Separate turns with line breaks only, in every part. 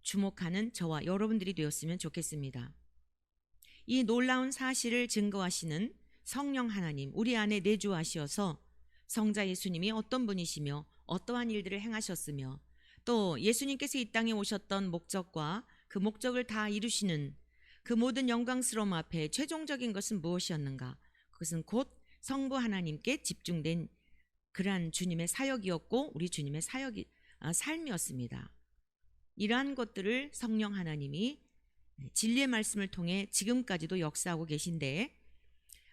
주목하는 저와 여러분들이 되었으면 좋겠습니다. 이 놀라운 사실을 증거하시는 성령 하나님, 우리 안에 내주하시어서 성자 예수님이 어떤 분이시며 어떠한 일들을 행하셨으며 또 예수님께서 이 땅에 오셨던 목적과 그 목적을 다 이루시는 그 모든 영광스러움 앞에 최종적인 것은 무엇이었는가? 그것은 곧 성부 하나님께 집중된 그러한 주님의 사역이었고 우리 주님의 삶이었습니다. 이러한 것들을 성령 하나님이 진리의 말씀을 통해 지금까지도 역사하고 계신데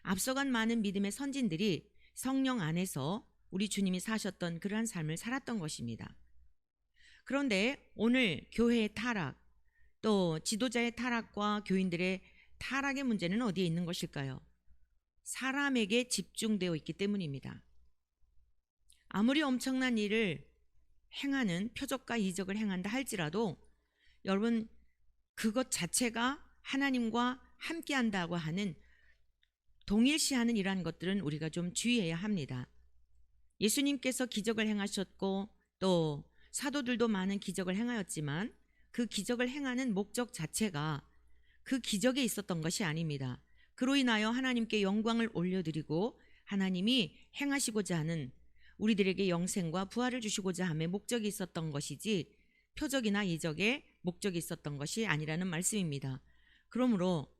앞서간 많은 믿음의 선진들이 성령 안에서 우리 주님이 사셨던 그러한 삶을 살았던 것입니다. 그런데 오늘 교회의 타락, 또 지도자의 타락과 교인들의 타락의 문제는 어디에 있는 것일까요? 사람에게 집중되어 있기 때문입니다. 아무리 엄청난 일을 행하는 표적과 이적을 행한다 할지라도 여러분 그것 자체가 하나님과 함께한다고 하는 동일시하는 이러한 것들은 우리가 좀 주의해야 합니다. 예수님께서 기적을 행하셨고 또 사도들도 많은 기적을 행하였지만 그 기적을 행하는 목적 자체가 그 기적에 있었던 것이 아닙니다. 그로 인하여 하나님께 영광을 올려드리고 하나님이 행하시고자 하는 우리들에게 영생과 부활을 주시고자 함의 목적이 있었던 것이지 표적이나 이적의 목적이 있었던 것이 아니라는 말씀입니다. 그러므로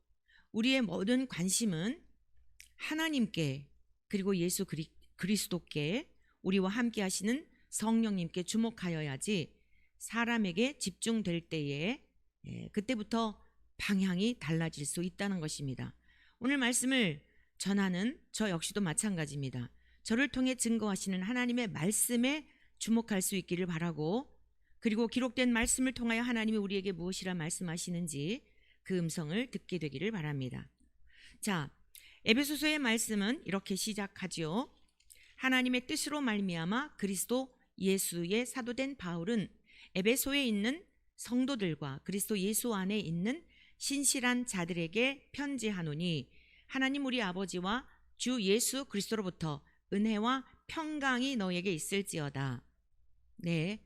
우리의 모든 관심은 하나님께 그리고 예수 그리스도께 우리와 함께 하시는 성령님께 주목하여야지 사람에게 집중될 때에 그때부터 방향이 달라질 수 있다는 것입니다. 오늘 말씀을 전하는 저 역시도 마찬가지입니다. 저를 통해 증거하시는 하나님의 말씀에 주목할 수 있기를 바라고 그리고 기록된 말씀을 통하여 하나님이 우리에게 무엇이라 말씀하시는지 그 음성을 듣게 되기를 바랍니다. 자, 에베소서의 말씀은 이렇게 시작하지요. 하나님의 뜻으로 말미암아 그리스도 예수의 사도된 바울은 에베소에 있는 성도들과 그리스도 예수 안에 있는 신실한 자들에게 편지하노니 하나님 우리 아버지와 주 예수 그리스도로부터 은혜와 평강이 너에게 있을지어다. 네,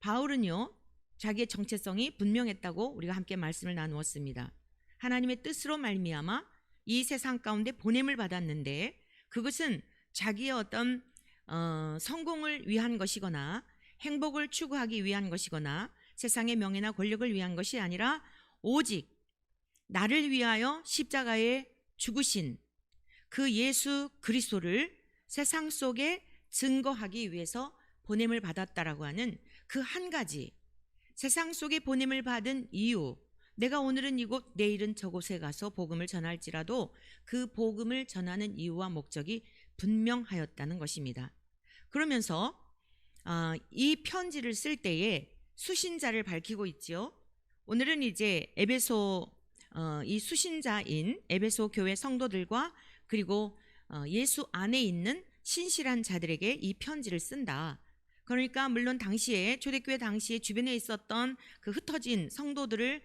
바울은요 자기의 정체성이 분명했다고 우리가 함께 말씀을 나누었습니다. 하나님의 뜻으로 말미암아 이 세상 가운데 보냄을 받았는데 그것은 자기의 어떤 성공을 위한 것이거나 행복을 추구하기 위한 것이거나 세상의 명예나 권력을 위한 것이 아니라 오직 나를 위하여 십자가에 죽으신 그 예수 그리스도를 세상 속에 증거하기 위해서 보냄을 받았다라고 하는 그 한 가지, 세상 속에 보냄을 받은 이유, 내가 오늘은 이곳 내일은 저곳에 가서 복음을 전할지라도 그 복음을 전하는 이유와 목적이 분명하였다는 것입니다. 그러면서 이 편지를 쓸 때에 수신자를 밝히고 있지요. 오늘은 이제 에베소 이 수신자인 에베소 교회 성도들과 그리고 예수 안에 있는 신실한 자들에게 이 편지를 쓴다. 그러니까 물론 당시에 초대교회 당시에 주변에 있었던 그 흩어진 성도들을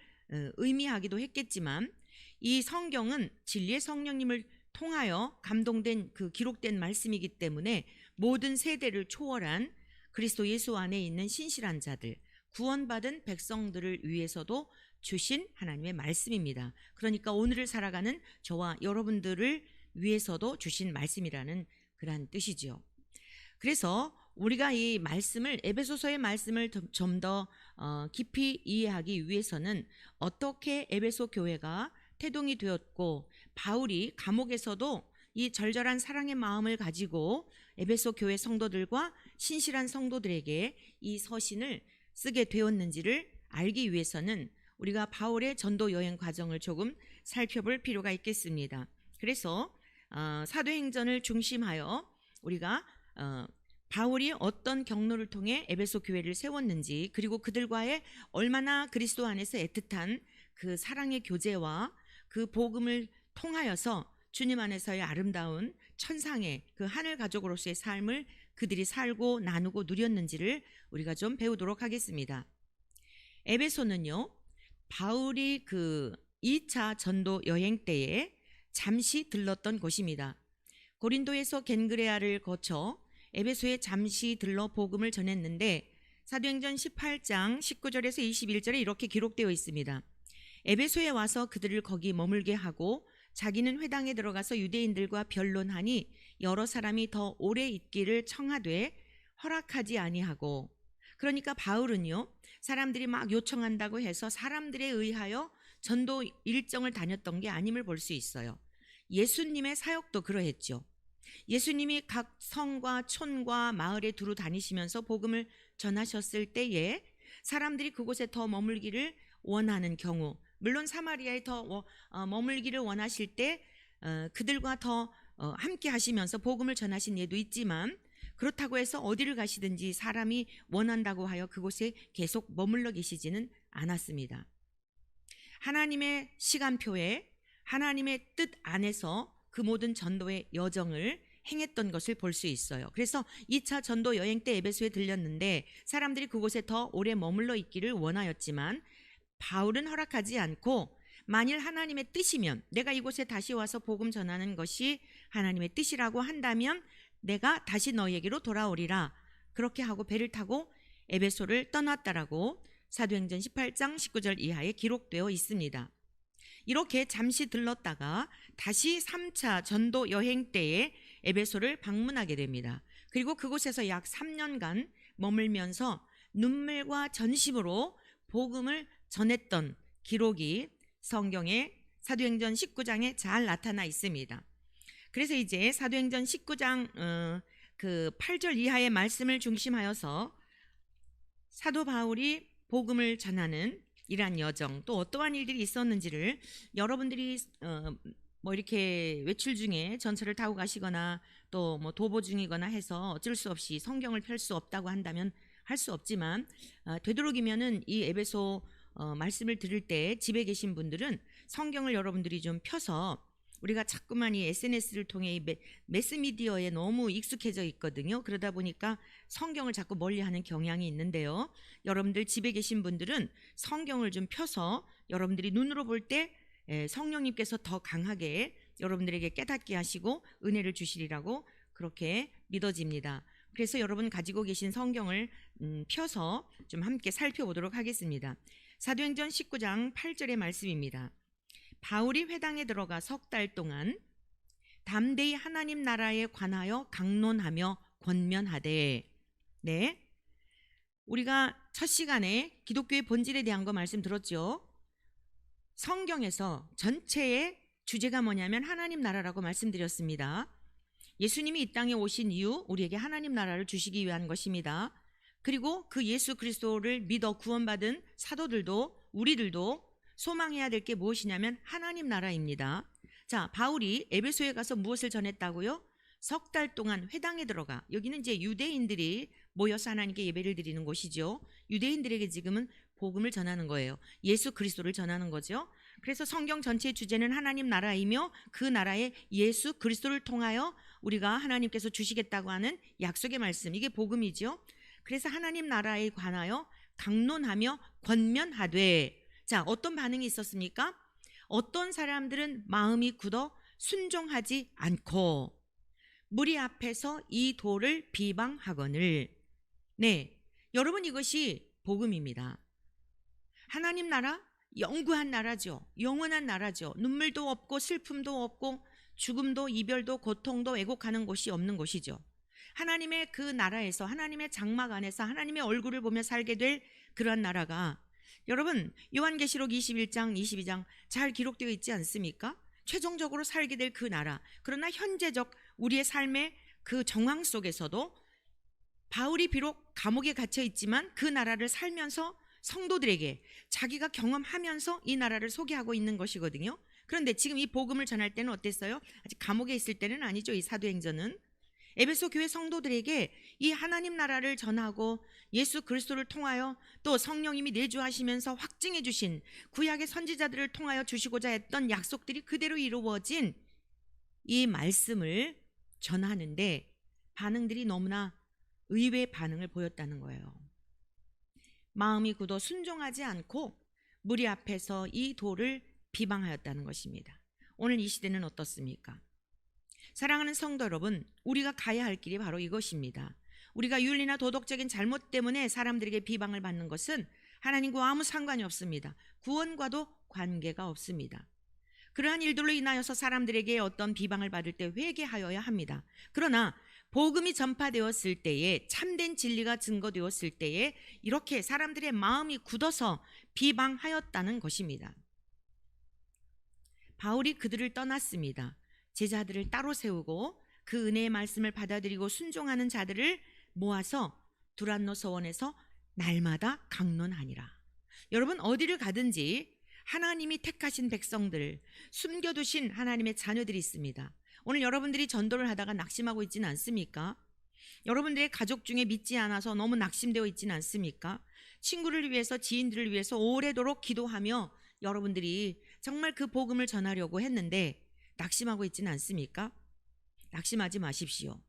의미하기도 했겠지만 이 성경은 진리의 성령님을 통하여 감동된 그 기록된 말씀이기 때문에 모든 세대를 초월한 그리스도 예수 안에 있는 신실한 자들, 구원받은 백성들을 위해서도 주신 하나님의 말씀입니다. 그러니까 오늘을 살아가는 저와 여러분들을 위해서도 주신 말씀이라는 그러한 뜻이지요. 그래서 우리가 이 말씀을 에베소서의 말씀을 좀 더 깊이 이해하기 위해서는 어떻게 에베소 교회가 태동이 되었고 바울이 감옥에서도 이 절절한 사랑의 마음을 가지고 에베소 교회 성도들과 신실한 성도들에게 이 서신을 쓰게 되었는지를 알기 위해서는 우리가 바울의 전도 여행 과정을 조금 살펴볼 필요가 있겠습니다. 그래서 사도행전을 중심하여 우리가 바울이 어떤 경로를 통해 에베소 교회를 세웠는지 그리고 그들과의 얼마나 그리스도 안에서 애틋한 그 사랑의 교제와 그 복음을 통하여서 주님 안에서의 아름다운 천상의 그 하늘 가족으로서의 삶을 그들이 살고 나누고 누렸는지를 우리가 좀 배우도록 하겠습니다. 에베소는요 바울이 그 2차 전도 여행 때에 잠시 들렀던 곳입니다. 고린도에서 겐그레아를 거쳐 에베소에 잠시 들러 복음을 전했는데 사도행전 18장 19절에서 21절에 이렇게 기록되어 있습니다. 에베소에 와서 그들을 거기 머물게 하고 자기는 회당에 들어가서 유대인들과 변론하니 여러 사람이 더 오래 있기를 청하되 허락하지 아니하고. 그러니까 바울은요, 사람들이 막 요청한다고 해서 사람들에 의하여 전도 일정을 다녔던 게 아님을 볼 수 있어요. 예수님의 사역도 그러했죠. 예수님이 각 성과 촌과 마을에 두루 다니시면서 복음을 전하셨을 때에 사람들이 그곳에 더 머물기를 원하는 경우, 물론 사마리아에 더 머물기를 원하실 때 그들과 더 함께 하시면서 복음을 전하신 예도 있지만, 그렇다고 해서 어디를 가시든지 사람이 원한다고 하여 그곳에 계속 머물러 계시지는 않았습니다. 하나님의 시간표에 하나님의 뜻 안에서 그 모든 전도의 여정을 행했던 것을 볼 수 있어요. 그래서 2차 전도 여행 때 에베소에 들렸는데 사람들이 그곳에 더 오래 머물러 있기를 원하였지만 바울은 허락하지 않고, 만일 하나님의 뜻이면, 내가 이곳에 다시 와서 복음 전하는 것이 하나님의 뜻이라고 한다면 내가 다시 너희에게로 돌아오리라, 그렇게 하고 배를 타고 에베소를 떠났다라고 사도행전 18장 19절 이하에 기록되어 있습니다. 이렇게 잠시 들렀다가 다시 3차 전도 여행 때에 에베소를 방문하게 됩니다. 그리고 그곳에서 약 3년간 머물면서 눈물과 전심으로 복음을 전했던 기록이 성경의 사도행전 19장에 잘 나타나 있습니다. 그래서 이제 사도행전 19장 그 8절 이하의 말씀을 중심하여서 사도 바울이 복음을 전하는 이러한 여정, 또 어떠한 일들이 있었는지를 여러분들이 뭐 이렇게 외출 중에 전철을 타고 가시거나 또 뭐 도보 중이거나 해서 어쩔 수 없이 성경을 펼 수 없다고 한다면 할 수 없지만, 되도록이면은 이 에베소 말씀을 들을 때 집에 계신 분들은 성경을 여러분들이 좀 펴서, 우리가 자꾸만 이 SNS를 통해 이 매스미디어에 너무 익숙해져 있거든요. 그러다 보니까 성경을 자꾸 멀리하는 경향이 있는데요, 여러분들 집에 계신 분들은 성경을 좀 펴서 여러분들이 눈으로 볼 때 성령님께서 더 강하게 여러분들에게 깨닫게 하시고 은혜를 주시리라고 그렇게 믿어집니다. 그래서 여러분 가지고 계신 성경을 펴서 좀 함께 살펴보도록 하겠습니다. 사도행전 19장 8절의 말씀입니다. 바울이 회당에 들어가 석 달 동안 담대히 하나님 나라에 관하여 강론하며 권면하되. 네, 우리가 첫 시간에 기독교의 본질에 대한 거 말씀 들었죠. 성경에서 전체의 주제가 뭐냐면 하나님 나라라고 말씀드렸습니다. 예수님이 이 땅에 오신 이유, 우리에게 하나님 나라를 주시기 위한 것입니다. 그리고 그 예수 그리스도를 믿어 구원받은 사도들도, 우리들도 소망해야 될 게 무엇이냐면 하나님 나라입니다. 자, 바울이 에베소에 가서 무엇을 전했다고요? 석 달 동안 회당에 들어가, 여기는 이제 유대인들이 모여서 하나님께 예배를 드리는 곳이죠. 유대인들에게 지금은 복음을 전하는 거예요. 예수 그리스도를 전하는 거죠. 그래서 성경 전체의 주제는 하나님 나라이며 그 나라의 예수 그리스도를 통하여 우리가 하나님께서 주시겠다고 하는 약속의 말씀, 이게 복음이죠. 그래서 하나님 나라에 관하여 강론하며 권면하되. 자, 어떤 반응이 있었습니까? 어떤 사람들은 마음이 굳어 순종하지 않고 무리 앞에서 이 도를 비방하거늘. 네, 여러분, 이것이 복음입니다. 하나님 나라, 영구한 나라죠. 영원한 나라죠. 눈물도 없고 슬픔도 없고 죽음도 이별도 고통도 왜곡하는 곳이 없는 곳이죠. 하나님의 그 나라에서, 하나님의 장막 안에서 하나님의 얼굴을 보며 살게 될 그러한 나라가, 여러분 요한계시록 21장 22장 잘 기록되어 있지 않습니까? 최종적으로 살게 될 그 나라. 그러나 현재적 우리의 삶의 그 정황 속에서도 바울이 비록 감옥에 갇혀 있지만 그 나라를 살면서 성도들에게 자기가 경험하면서 이 나라를 소개하고 있는 것이거든요. 그런데 지금 이 복음을 전할 때는 어땠어요? 아직 감옥에 있을 때는 아니죠. 이 사도행전은 에베소 교회 성도들에게 이 하나님 나라를 전하고 예수 그리스도를 통하여 또 성령님이 내주하시면서 확증해 주신 구약의 선지자들을 통하여 주시고자 했던 약속들이 그대로 이루어진 이 말씀을 전하는데 반응들이 너무나 의외의 반응을 보였다는 거예요. 마음이 굳어 순종하지 않고 무리 앞에서 이 도를 비방하였다는 것입니다. 오늘 이 시대는 어떻습니까? 사랑하는 성도 여러분, 우리가 가야 할 길이 바로 이것입니다. 우리가 윤리나 도덕적인 잘못 때문에 사람들에게 비방을 받는 것은 하나님과 아무 상관이 없습니다. 구원과도 관계가 없습니다. 그러한 일들로 인하여서 사람들에게 어떤 비방을 받을 때 회개하여야 합니다. 그러나 복음이 전파되었을 때에, 참된 진리가 증거되었을 때에 이렇게 사람들의 마음이 굳어서 비방하였다는 것입니다. 바울이 그들을 떠났습니다. 제자들을 따로 세우고 그 은혜의 말씀을 받아들이고 순종하는 자들을 모아서 두란노 서원에서 날마다 강론하니라. 여러분, 어디를 가든지 하나님이 택하신 백성들, 숨겨두신 하나님의 자녀들이 있습니다. 오늘 여러분들이 전도를 하다가 낙심하고 있지는 않습니까? 여러분들의 가족 중에 믿지 않아서 너무 낙심되어 있지는 않습니까? 친구를 위해서, 지인들을 위해서 오래도록 기도하며 여러분들이 정말 그 복음을 전하려고 했는데 낙심하고 있지는 않습니까? 낙심하지 마십시오.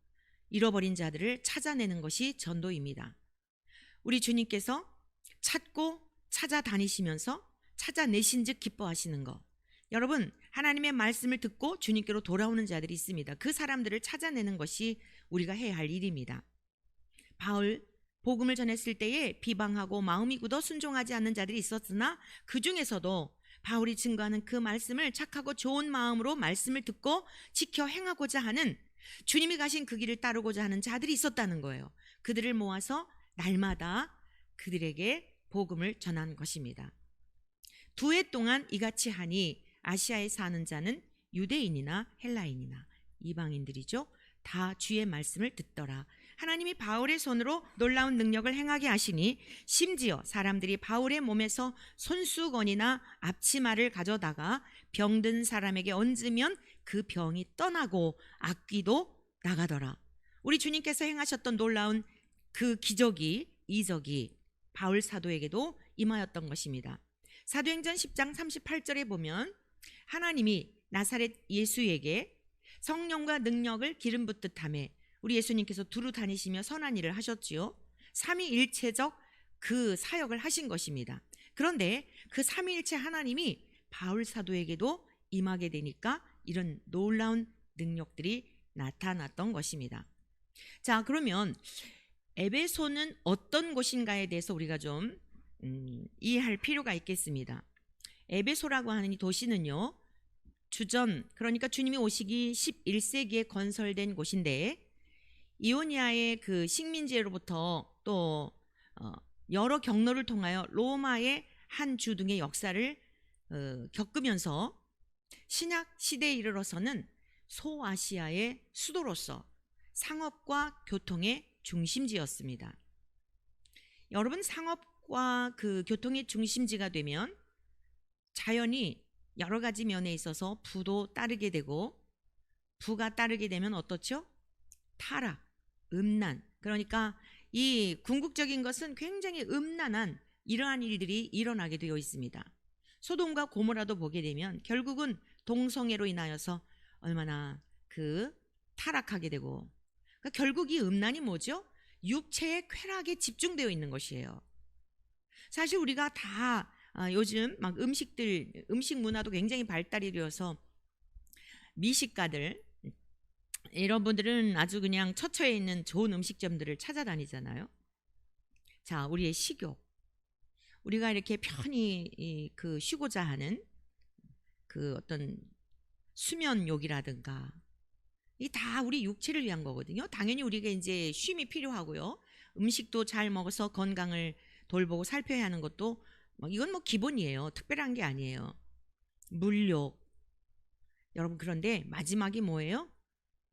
잃어버린 자들을 찾아내는 것이 전도입니다. 우리 주님께서 찾고 찾아다니시면서 찾아내신 즉 기뻐하시는 것. 여러분, 하나님의 말씀을 듣고 주님께로 돌아오는 자들이 있습니다. 그 사람들을 찾아내는 것이 우리가 해야 할 일입니다. 바울, 복음을 전했을 때에 비방하고 마음이 굳어 순종하지 않는 자들이 있었으나 그 중에서도 바울이 증거하는 그 말씀을 착하고 좋은 마음으로 말씀을 듣고 지켜 행하고자 하는, 주님이 가신 그 길을 따르고자 하는 자들이 있었다는 거예요. 그들을 모아서 날마다 그들에게 복음을 전한 것입니다. 2해 동안 이같이 하니 아시아에 사는 자는 유대인이나 헬라인이나 이방인들이죠. 다 주의 말씀을 듣더라. 하나님이 바울의 손으로 놀라운 능력을 행하게 하시니 심지어 사람들이 바울의 몸에서 손수건이나 앞치마를 가져다가 병든 사람에게 얹으면 그 병이 떠나고 악귀도 나가더라. 우리 주님께서 행하셨던 놀라운 그 기적이, 이적이 바울 사도에게도 임하였던 것입니다. 사도행전 10장 38절에 보면 하나님이 나사렛 예수에게 성령과 능력을 기름 붓듯 하며 우리 예수님께서 두루 다니시며 선한 일을 하셨지요. 삼위일체적 그 사역을 하신 것입니다. 그런데 그 삼위일체 하나님이 바울 사도에게도 임하게 되니까 이런 놀라운 능력들이 나타났던 것입니다. 자, 그러면 에베소는 어떤 곳인가에 대해서 우리가 좀 이해할 필요가 있겠습니다. 에베소라고 하는 이 도시는요, 주전, 그러니까 주님이 오시기 11세기에 건설된 곳인데 이오니아의 그 식민지로부터 또 여러 경로를 통하여 로마의 한 주 등의 역사를 겪으면서 신약 시대에 이르러서는 소아시아의 수도로서 상업과 교통의 중심지였습니다. 여러분, 상업과 그 교통의 중심지가 되면 자연히 여러 가지 면에 있어서 부도 따르게 되고, 부가 따르게 되면 어떻죠? 타락, 음란. 그러니까 이 궁극적인 것은 굉장히 음란한 이러한 일들이 일어나게 되어 있습니다. 소돔과 고모라도 보게 되면 결국은 동성애로 인하여서 얼마나 그 타락하게 되고, 그러니까 결국 이 음란이 뭐죠? 육체의 쾌락에 집중되어 있는 것이에요. 사실 우리가 다 요즘 막 음식 문화도 굉장히 발달이 되어서 미식가들, 여러분들은 아주 그냥 처처에 있는 좋은 음식점들을 찾아다니잖아요. 자, 우리의 식욕, 우리가 이렇게 편히 그 쉬고자 하는 그 어떤 수면욕이라든가, 이 다 우리 육체를 위한 거거든요. 당연히 우리가 이제 쉼이 필요하고요. 음식도 잘 먹어서 건강을 돌보고 살펴야 하는 것도 이건 뭐 기본이에요. 특별한 게 아니에요. 물욕. 여러분, 그런데 마지막이 뭐예요?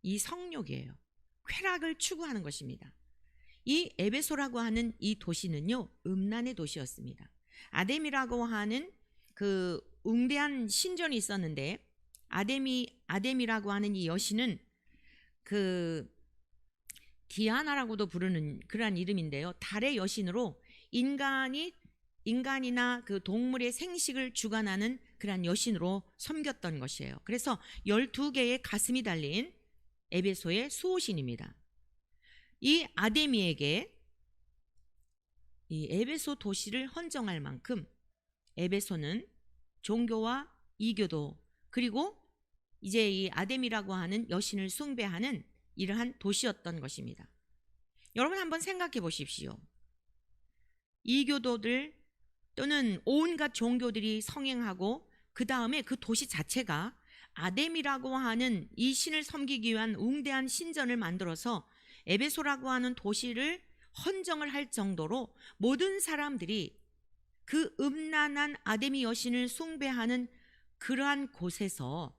이 성욕이에요. 쾌락을 추구하는 것입니다. 이 에베소라고 하는 이 도시는요, 음란의 도시였습니다. 아뎀이라고 하는 그 웅대한 신전이 있었는데, 아뎀이라고 하는 이 여신은 그 디아나라고도 부르는 그러한 이름인데요, 달의 여신으로 인간이나 그 동물의 생식을 주관하는 그러한 여신으로 섬겼던 것이에요. 그래서 12개의 가슴이 달린 에베소의 수호신입니다. 이 아데미에게 이 에베소 도시를 헌정할 만큼 에베소는 종교와 이교도, 그리고 이제 이 아데미라고 하는 여신을 숭배하는 이러한 도시였던 것입니다. 여러분 한번 생각해 보십시오. 이교도들 또는 온갖 종교들이 성행하고 그 다음에 그 도시 자체가 아뎀이라고 하는 이 신을 섬기기 위한 웅대한 신전을 만들어서 에베소라고 하는 도시를 헌정을 할 정도로 모든 사람들이 그 음란한 아데미 여신을 숭배하는 그러한 곳에서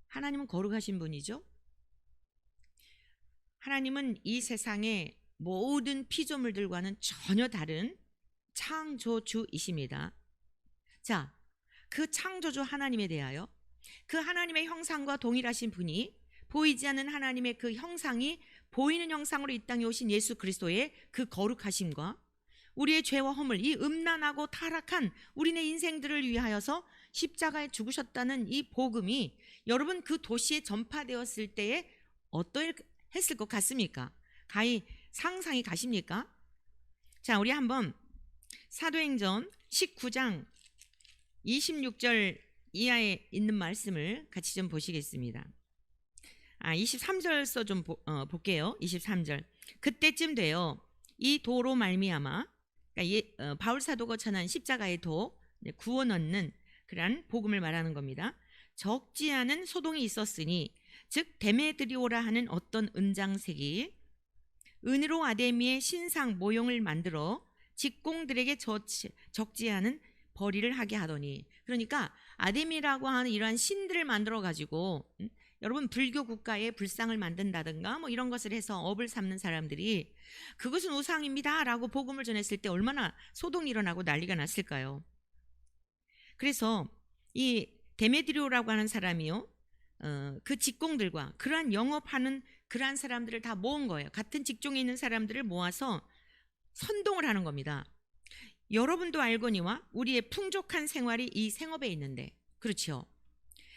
하나님은 거룩하신 분이죠. 하나님은 이 세상의 모든 피조물들과는 전혀 다른 창조주이십니다. 자, 그 창조주 하나님에 대하여 그 하나님의 형상과 동일하신 분이 보이지 않는 하나님의 그 형상이 보이는 형상으로 이 땅에 오신 예수 그리스도의 그 거룩하심과 우리의 죄와 허물, 이 음란하고 타락한 우리네 인생들을 위하여서 십자가에 죽으셨다는 이 복음이 여러분 그 도시에 전파되었을 때에 어떠했을 것 같습니까? 가히 상상이 가십니까? 자, 우리 한번 사도행전 19장 26절 이하에 있는 말씀을 같이 좀 보시겠습니다. 23절서 좀 볼게요. 23절. 그때쯤 되어 이 도로 말미암아, 그러니까 바울 사도가 전한 십자가의 도, 구원 얻는 그러한 복음을 말하는 겁니다. 적지 않은 소동이 있었으니 즉 데메드리오라 하는 어떤 은장색이 은으로 아데미의 신상 모형을 만들어 직공들에게 적지 않은 벌이를 하게 하더니, 그러니까 아데미라고 하는 이러한 신들을 만들어 가지고 여러분 불교 국가에 불상을 만든다든가 뭐 이런 것을 해서 업을 삼는 사람들이 그것은 우상입니다 라고 복음을 전했을 때 얼마나 소동이 일어나고 난리가 났을까요? 그래서 이 데메드리오라고 하는 사람이요, 그 직공들과 그러한 영업하는 그러한 사람들을 다 모은 거예요. 같은 직종에 있는 사람들을 모아서 선동을 하는 겁니다. 여러분도 알거니와 우리의 풍족한 생활이 이 생업에 있는데, 그렇죠?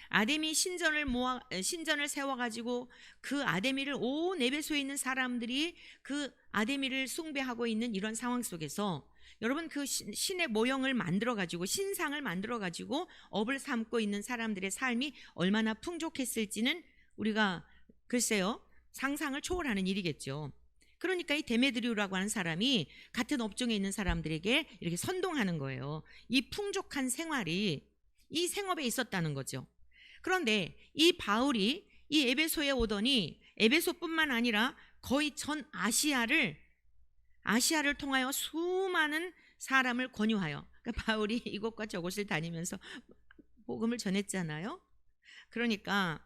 아데미 신전을 세워가지고 그 아데미를 온 에베소에 있는 사람들이 그 아데미를 숭배하고 있는 이런 상황 속에서 여러분 그 신의 모형을 만들어가지고 신상을 만들어가지고 업을 삼고 있는 사람들의 삶이 얼마나 풍족했을지는 우리가 글쎄요 상상을 초월하는 일이겠죠. 그러니까 이 데메드리오라고 하는 사람이 같은 업종에 있는 사람들에게 이렇게 선동하는 거예요. 이 풍족한 생활이 이 생업에 있었다는 거죠. 그런데 이 바울이 이 에베소에 오더니 에베소뿐만 아니라 거의 전 아시아를 통하여 수많은 사람을 권유하여, 그러니까 바울이 이곳과 저곳을 다니면서 복음을 전했잖아요. 그러니까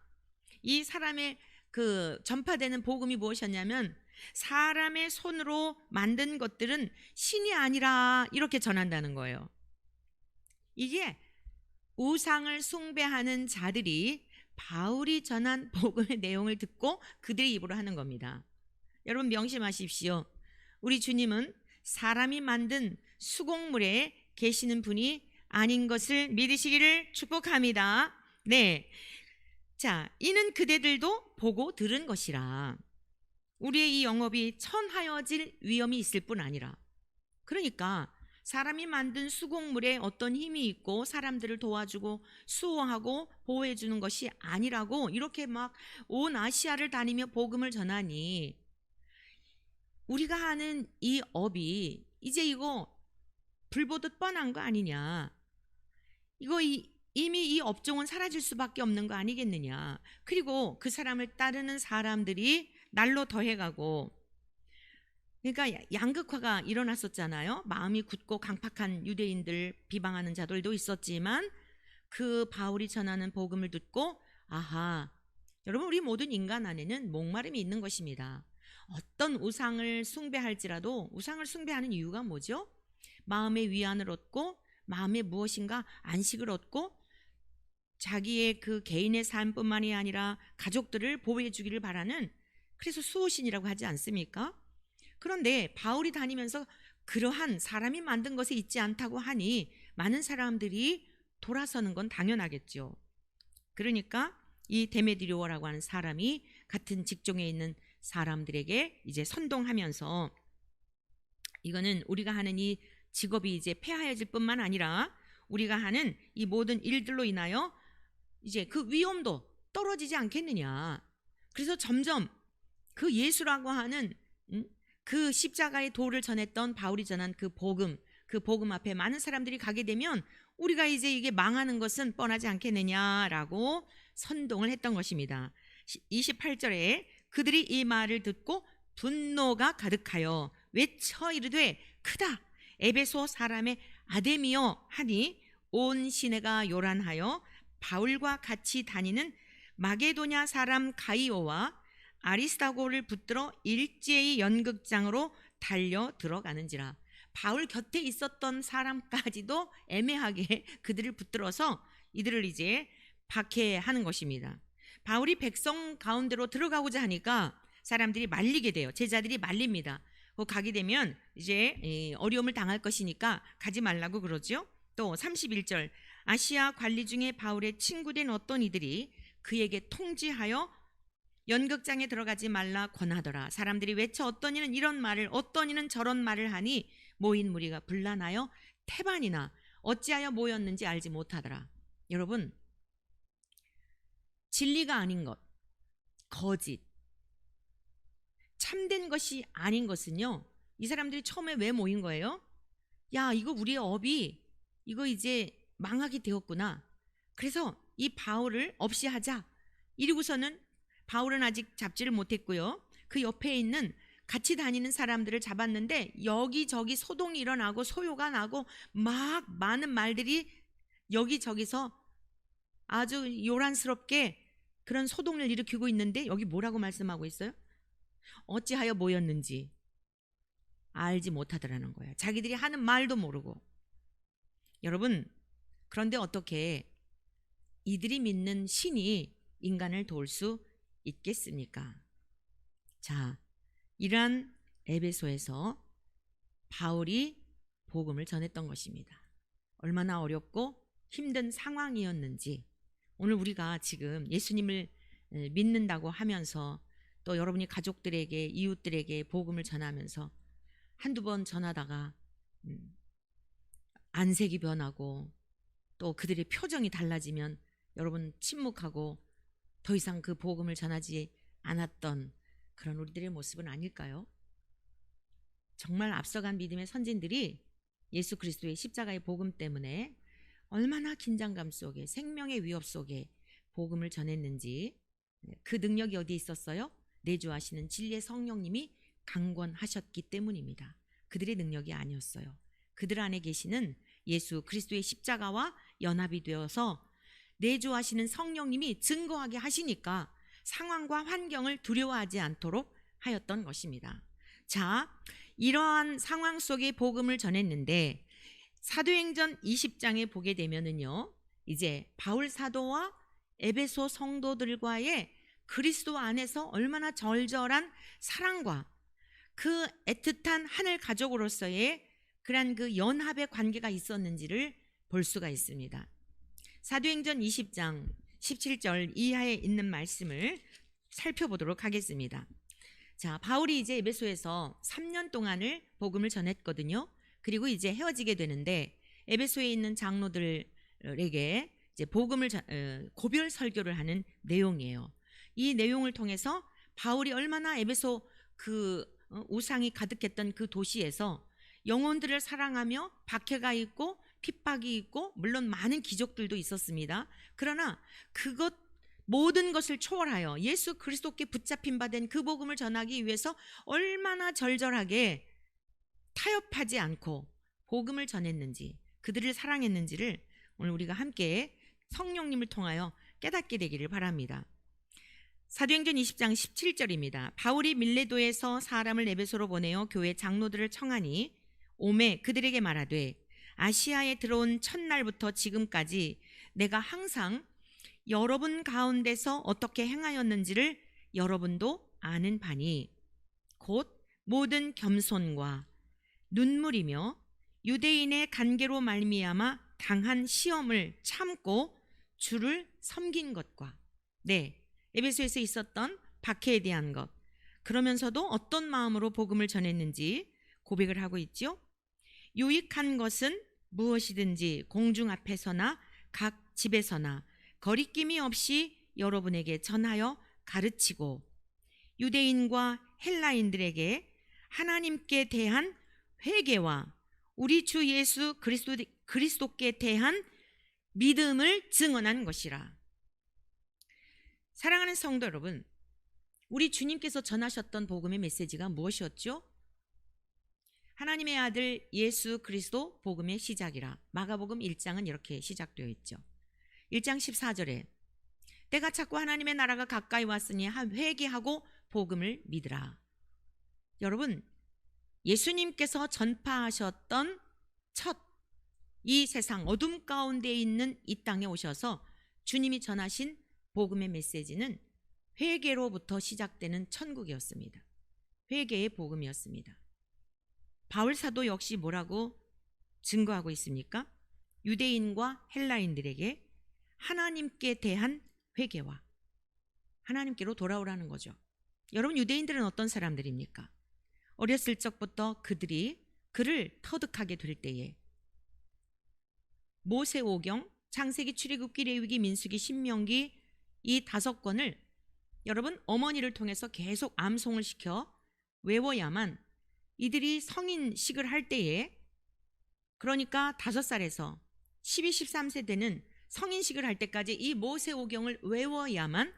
이 사람의 그 전파되는 복음이 무엇이었냐면 사람의 손으로 만든 것들은 신이 아니라 이렇게 전한다는 거예요. 이게 우상을 숭배하는 자들이 바울이 전한 복음의 내용을 듣고 그들의 입으로 하는 겁니다. 여러분 명심하십시오. 우리 주님은 사람이 만든 수공물에 계시는 분이 아닌 것을 믿으시기를 축복합니다. 네. 자, 이는 그대들도 보고 들은 것이라. 우리의 이 영업이 천하여질 위험이 있을 뿐 아니라, 그러니까 사람이 만든 수공물에 어떤 힘이 있고 사람들을 도와주고 수호하고 보호해 주는 것이 아니라고 이렇게 막 온 아시아를 다니며 복음을 전하니 우리가 하는 이 업이 이제 이거 불보듯 뻔한 거 아니냐, 이거 이미 이 업종은 사라질 수밖에 없는 거 아니겠느냐. 그리고 그 사람을 따르는 사람들이 날로 더해가고, 그러니까 양극화가 일어났었잖아요. 마음이 굳고 강팍한 유대인들 비방하는 자들도 있었지만 그 바울이 전하는 복음을 듣고 아하, 여러분 우리 모든 인간 안에는 목마름이 있는 것입니다. 어떤 우상을 숭배할지라도 우상을 숭배하는 이유가 뭐죠? 마음의 위안을 얻고 마음에 무엇인가 안식을 얻고 자기의 그 개인의 삶뿐만이 아니라 가족들을 보호해 주기를 바라는, 그래서 수호신이라고 하지 않습니까? 그런데 바울이 다니면서 그러한 사람이 만든 것에 있지 않다고 하니 많은 사람들이 돌아서는 건 당연하겠죠. 그러니까 이 데메드리오라고 하는 사람이 같은 직종에 있는 사람들에게 이제 선동하면서 이거는 우리가 하는 이 직업이 이제 폐하여질 뿐만 아니라 우리가 하는 이 모든 일들로 인하여 이제 그 위험도 떨어지지 않겠느냐. 그래서 점점 그 예수라고 하는 그 십자가의 도를 전했던 바울이 전한 그 복음 앞에 많은 사람들이 가게 되면 우리가 이제 이게 망하는 것은 뻔하지 않겠느냐라고 선동을 했던 것입니다. 28절에 그들이 이 말을 듣고 분노가 가득하여 외쳐 이르되 크다 에베소 사람의 아데미여 하니 온 시내가 요란하여 바울과 같이 다니는 마게도냐 사람 가이오와 아리스다고를 붙들어 일제히 연극장으로 달려 들어가는지라. 바울 곁에 있었던 사람까지도 애매하게 그들을 붙들어서 이들을 이제 박해하는 것입니다. 바울이 백성 가운데로 들어가고자 하니까 사람들이 말리게 돼요. 제자들이 말립니다. 가게 되면 이제 어려움을 당할 것이니까 가지 말라고 그러죠. 또 31절 아시아 관리 중에 바울의 친구된 어떤 이들이 그에게 통지하여 연극장에 들어가지 말라 권하더라. 사람들이 외쳐 어떤 이는 이런 말을 어떤 이는 저런 말을 하니 모인 무리가 분란하여 태반이나 어찌하여 모였는지 알지 못하더라. 여러분, 진리가 아닌 것, 거짓, 참된 것이 아닌 것은요, 이 사람들이 처음에 왜 모인 거예요? 야, 이거 우리의 업이 이거 이제 망하게 되었구나. 그래서 이 바울을 없이 하자. 이러고서는 바울은 아직 잡지를 못했고요. 그 옆에 있는 같이 다니는 사람들을 잡았는데 여기저기 소동이 일어나고 소요가 나고 막 많은 말들이 여기저기서 아주 요란스럽게 그런 소동을 일으키고 있는데 여기 뭐라고 말씀하고 있어요? 어찌하여 모였는지 알지 못하더라는 거예요. 자기들이 하는 말도 모르고. 여러분, 그런데 어떻게 이들이 믿는 신이 인간을 도울 수 있겠습니까? 자, 이러한 에베소에서 바울이 복음을 전했던 것입니다. 얼마나 어렵고 힘든 상황이었는지 오늘 우리가 지금 예수님을 믿는다고 하면서 또 여러분이 가족들에게 이웃들에게 복음을 전하면서 한두 번 전하다가 안색이 변하고 또 그들의 표정이 달라지면 여러분 침묵하고 더 이상 그 복음을 전하지 않았던 그런 우리들의 모습은 아닐까요? 정말 앞서간 믿음의 선진들이 예수 그리스도의 십자가의 복음 때문에 얼마나 긴장감 속에 생명의 위협 속에 복음을 전했는지 그 능력이 어디에 있었어요? 내주하시는 진리의 성령님이 강권하셨기 때문입니다. 그들의 능력이 아니었어요. 그들 안에 계시는 예수 그리스도의 십자가와 연합이 되어서 내주하시는 성령님이 증거하게 하시니까 상황과 환경을 두려워하지 않도록 하였던 것입니다. 자, 이러한 상황 속에 복음을 전했는데 사도행전 20장에 보게 되면은요, 이제 바울 사도와 에베소 성도들과의 그리스도 안에서 얼마나 절절한 사랑과 그 애틋한 하늘 가족으로서의 그러한 그 연합의 관계가 있었는지를 볼 수가 있습니다. 사도행전 20장 17절 이하에 있는 말씀을 살펴보도록 하겠습니다. 자, 바울이 이제 에베소에서 3년 동안을 복음을 전했거든요. 그리고 이제 헤어지게 되는데 에베소에 있는 장로들에게 이제 복음을 고별 설교를 하는 내용이에요. 이 내용을 통해서 바울이 얼마나 에베소 그 우상이 가득했던 그 도시에서 영혼들을 사랑하며 박해가 있고 핍박이 있고 물론 많은 기적들도 있었습니다. 그러나 그것 모든 것을 초월하여 예수 그리스도께 붙잡힌 바 된 그 복음을 전하기 위해서 얼마나 절절하게 타협하지 않고 복음을 전했는지 그들을 사랑했는지를 오늘 우리가 함께 성령님을 통하여 깨닫게 되기를 바랍니다. 사도행전 20장 17절입니다. 바울이 밀레도에서 사람을 에베소로 보내어 교회 장로들을 청하니 오매 그들에게 말하되 아시아에 들어온 첫날부터 지금까지 내가 항상 여러분 가운데서 어떻게 행하였는지를 여러분도 아는 바니 곧 모든 겸손과 눈물이며 유대인의 간계로 말미암아 당한 시험을 참고 주를 섬긴 것과 에베소에서 있었던 박해에 대한 것 그러면서도 어떤 마음으로 복음을 전했는지 고백을 하고 있죠. 유익한 것은 무엇이든지 공중 앞에서나 각 집에서나 거리낌이 없이 여러분에게 전하여 가르치고 유대인과 헬라인들에게 하나님께 대한 회개와 우리 주 예수 그리스도께 대한 믿음을 증언한 것이라. 사랑하는 성도 여러분, 우리 주님께서 전하셨던 복음의 메시지가 무엇이었죠? 하나님의 아들 예수 그리스도 복음의 시작이라. 마가복음 1장은 이렇게 시작되어 있죠. 1장 14절에 때가 찼고 하나님의 나라가 가까이 왔으니 회개하고 복음을 믿으라. 여러분, 예수님께서 전파하셨던 첫 이 세상 어둠 가운데 있는 이 땅에 오셔서 주님이 전하신 복음의 메시지는 회개로부터 시작되는 천국이었습니다. 회개의 복음이었습니다. 바울 사도 역시 뭐라고 증거하고 있습니까? 유대인과 헬라인들에게 하나님께 대한 회개와 하나님께로 돌아오라는 거죠. 여러분, 유대인들은 어떤 사람들입니까? 어렸을 적부터 그들이 그를 터득하게 될 때에 모세오경, 창세기, 출애굽기, 레위기, 민수기, 신명기 이 5권을 여러분 어머니를 통해서 계속 암송을 시켜 외워야만 이들이 성인식을 할 때에, 그러니까 5살에서 12, 13세 되는 성인식을 할 때까지 이 모세오경을 외워야만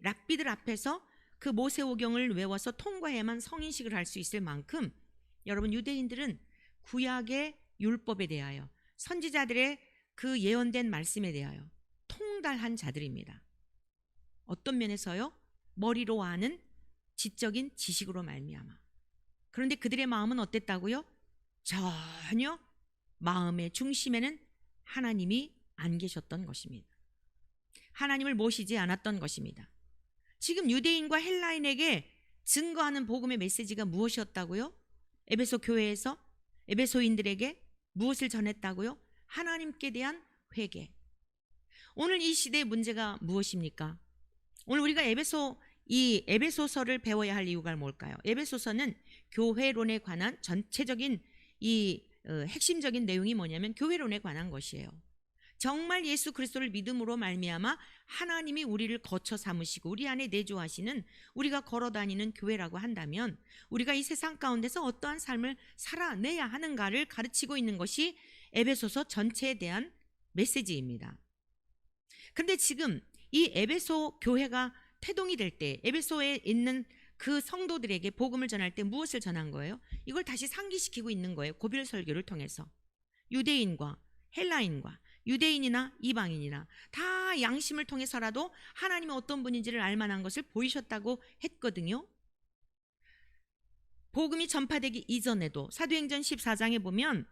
랍비들 앞에서 그 모세오경을 외워서 통과해야만 성인식을 할 수 있을 만큼 여러분 유대인들은 구약의 율법에 대하여 선지자들의 그 예언된 말씀에 대하여 통달한 자들입니다. 어떤 면에서요? 머리로 아는 지적인 지식으로 말미암아. 그런데 그들의 마음은 어땠다고요? 전혀 마음의 중심에는 하나님이 안 계셨던 것입니다. 하나님을 모시지 않았던 것입니다. 지금 유대인과 헬라인에게 증거하는 복음의 메시지가 무엇이었다고요? 에베소 교회에서 에베소인들에게 무엇을 전했다고요? 하나님께 대한 회개. 오늘 이 시대의 문제가 무엇입니까? 오늘 우리가 에베소서를 배워야 할 이유가 뭘까요? 에베소서는 교회론에 관한 전체적인 핵심적인 내용이 뭐냐면 교회론에 관한 것이에요. 정말 예수 그리스도를 믿음으로 말미암아 하나님이 우리를 거처 삼으시고 우리 안에 내주하시는 우리가 걸어다니는 교회라고 한다면 우리가 이 세상 가운데서 어떠한 삶을 살아내야 하는가를 가르치고 있는 것이 에베소서 전체에 대한 메시지입니다. 그런데 지금 이 에베소 교회가 태동이 될 때 에베소에 있는 그 성도들에게 복음을 전할 때 무엇을 전한 거예요? 이걸 다시 상기시키고 있는 거예요. 고별 설교를 통해서. 유대인과 헬라인과 유대인이나 이방인이나 다 양심을 통해서라도 하나님은 어떤 분인지를 알만한 것을 보이셨다고 했거든요. 복음이 전파되기 이전에도 사도행전 14장에 보면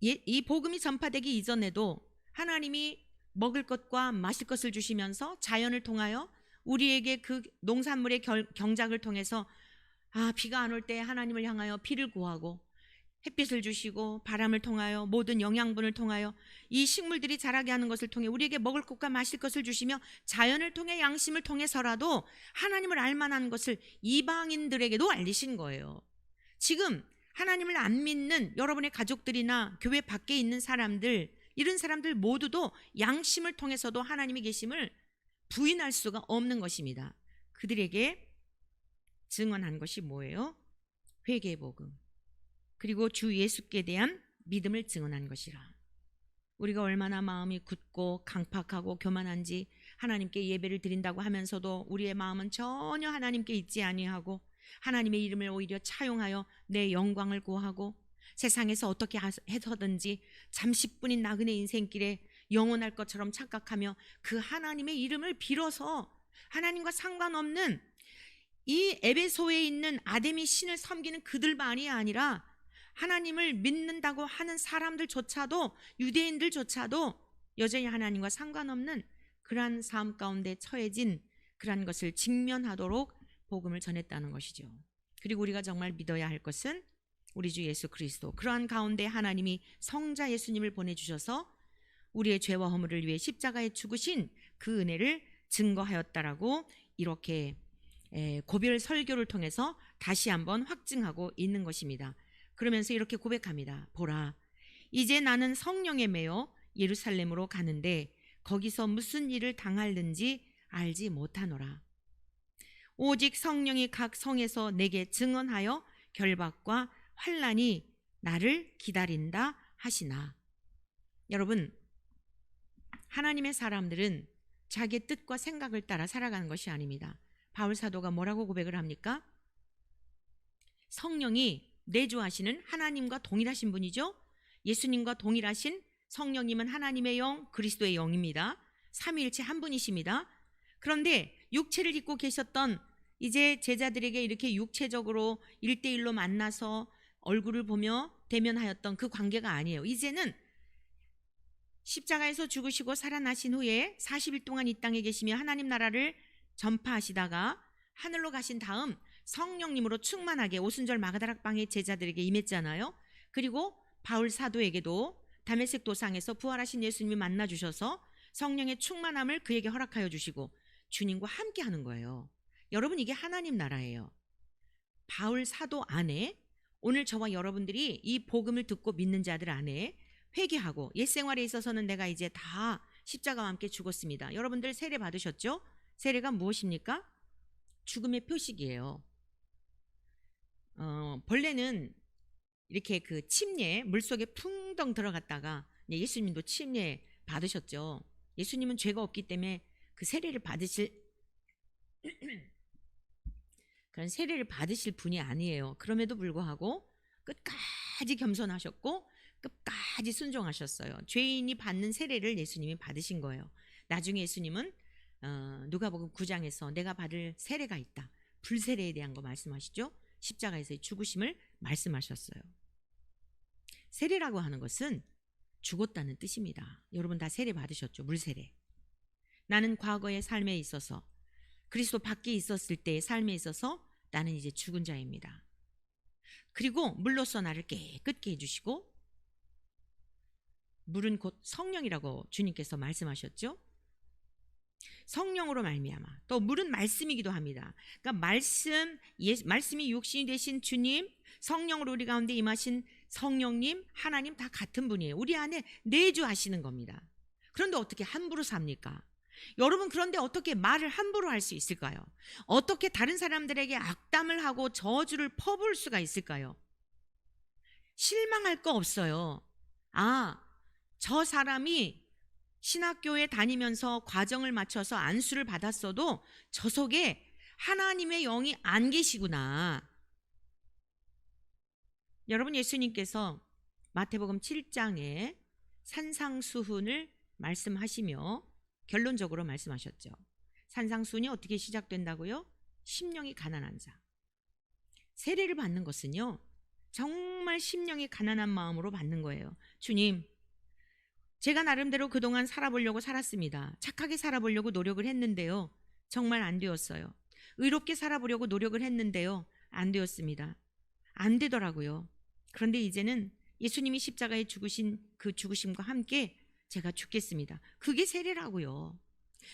이 복음이 전파되기 이전에도 하나님이 먹을 것과 마실 것을 주시면서 자연을 통하여 우리에게 그 농산물의 경작을 통해서 비가 안 올 때 하나님을 향하여 비를 구하고 햇빛을 주시고 바람을 통하여 모든 영양분을 통하여 이 식물들이 자라게 하는 것을 통해 우리에게 먹을 것과 마실 것을 주시며 자연을 통해 양심을 통해서라도 하나님을 알만한 것을 이방인들에게도 알리신 거예요. 지금 하나님을 안 믿는 여러분의 가족들이나 교회 밖에 있는 사람들, 이런 사람들 모두도 양심을 통해서도 하나님이 계심을 부인할 수가 없는 것입니다. 그들에게 증언한 것이 뭐예요? 회개의 복음, 그리고 주 예수께 대한 믿음을 증언한 것이라. 우리가 얼마나 마음이 굳고 강팍하고 교만한지 하나님께 예배를 드린다고 하면서도 우리의 마음은 전혀 하나님께 있지 아니하고 하나님의 이름을 오히려 차용하여 내 영광을 구하고 세상에서 어떻게 해서든지 잠시뿐인 나그네 인생길에 영원할 것처럼 착각하며 그 하나님의 이름을 빌어서 하나님과 상관없는 이 에베소에 있는 아데미 신을 섬기는 그들만이 아니라 하나님을 믿는다고 하는 사람들조차도, 유대인들조차도 여전히 하나님과 상관없는 그러한 삶 가운데 처해진 그러한 것을 직면하도록 복음을 전했다는 것이죠. 그리고 우리가 정말 믿어야 할 것은 우리 주 예수 그리스도, 그러한 가운데 하나님이 성자 예수님을 보내주셔서 우리의 죄와 허물을 위해 십자가에 죽으신 그 은혜를 증거하였다라고 이렇게 고별 설교를 통해서 다시 한번 확증하고 있는 것입니다. 그러면서 이렇게 고백합니다. 보라, 이제 나는 성령에 매여 예루살렘으로 가는데 거기서 무슨 일을 당할는지 알지 못하노라. 오직 성령이 각 성에서 내게 증언하여 결박과 환난이 나를 기다린다 하시나. 여러분, 하나님의 사람들은 자기의 뜻과 생각을 따라 살아가는 것이 아닙니다. 바울 사도가 뭐라고 고백을 합니까? 성령이 내주하시는 하나님과 동일하신 분이죠. 예수님과 동일하신 성령님은 하나님의 영, 그리스도의 영입니다. 삼위일체 한 분이십니다. 그런데 육체를 입고 계셨던 이제 제자들에게 이렇게 육체적으로 1대1로 만나서 얼굴을 보며 대면하였던 그 관계가 아니에요. 이제는 십자가에서 죽으시고 살아나신 후에 40일 동안 이 땅에 계시며 하나님 나라를 전파하시다가 하늘로 가신 다음 성령님으로 충만하게 오순절 마가다락방의 제자들에게 임했잖아요. 그리고 바울 사도에게도 다메섹 도상에서 부활하신 예수님이 만나주셔서 성령의 충만함을 그에게 허락하여 주시고 주님과 함께 하는 거예요. 여러분, 이게 하나님 나라예요. 바울 사도 안에 오늘 저와 여러분들이 이 복음을 듣고 믿는 자들 안에 회개하고 옛생활에 있어서는 내가 이제 다 십자가와 함께 죽었습니다. 여러분들 세례 받으셨죠? 세례가 무엇입니까? 죽음의 표식이에요. 벌레는 이렇게 그 침례 물속에 풍덩 들어갔다가 예수님도 침례 받으셨죠. 예수님은 죄가 없기 때문에 그 세례를 받으실 그런 세례를 받으실 분이 아니에요. 그럼에도 불구하고 끝까지 겸손하셨고 끝까지 순종하셨어요. 죄인이 받는 세례를 예수님이 받으신 거예요. 나중에 예수님은 누가복음 9장에서 내가 받을 세례가 있다. 불세례에 대한 거 말씀하시죠. 십자가에서의 죽으심을 말씀하셨어요. 세례라고 하는 것은 죽었다는 뜻입니다. 여러분 다 세례 받으셨죠? 물세례. 나는 과거의 삶에 있어서 그리스도 밖에 있었을 때의 삶에 있어서 나는 이제 죽은 자입니다. 그리고 물로써 나를 깨끗게 해주시고, 물은 곧 성령이라고 주님께서 말씀하셨죠. 성령으로 말미암아, 또 물은 말씀이기도 합니다. 그러니까 말씀이 육신이 되신 주님, 성령으로 우리 가운데 임하신 성령님, 하나님 다 같은 분이에요. 우리 안에 내주하시는 겁니다. 그런데 어떻게 함부로 삽니까? 여러분, 그런데 어떻게 말을 함부로 할 수 있을까요? 어떻게 다른 사람들에게 악담을 하고 저주를 퍼부을 수가 있을까요? 실망할 거 없어요. 저 사람이 신학교에 다니면서 과정을 마쳐서 안수를 받았어도 저 속에 하나님의 영이 안 계시구나. 여러분, 예수님께서 마태복음 7장에 산상수훈을 말씀하시며 결론적으로 말씀하셨죠. 산상수훈이 어떻게 시작된다고요? 심령이 가난한 자. 세례를 받는 것은요, 정말 심령이 가난한 마음으로 받는 거예요. 주님, 제가 나름대로 그동안 살아보려고 살았습니다. 착하게 살아보려고 노력을 했는데요, 정말 안 되었어요. 의롭게 살아보려고 노력을 했는데요, 안 되었습니다. 안 되더라고요. 그런데 이제는 예수님이 십자가에 죽으신 그 죽으심과 함께 제가 죽겠습니다. 그게 세례라고요.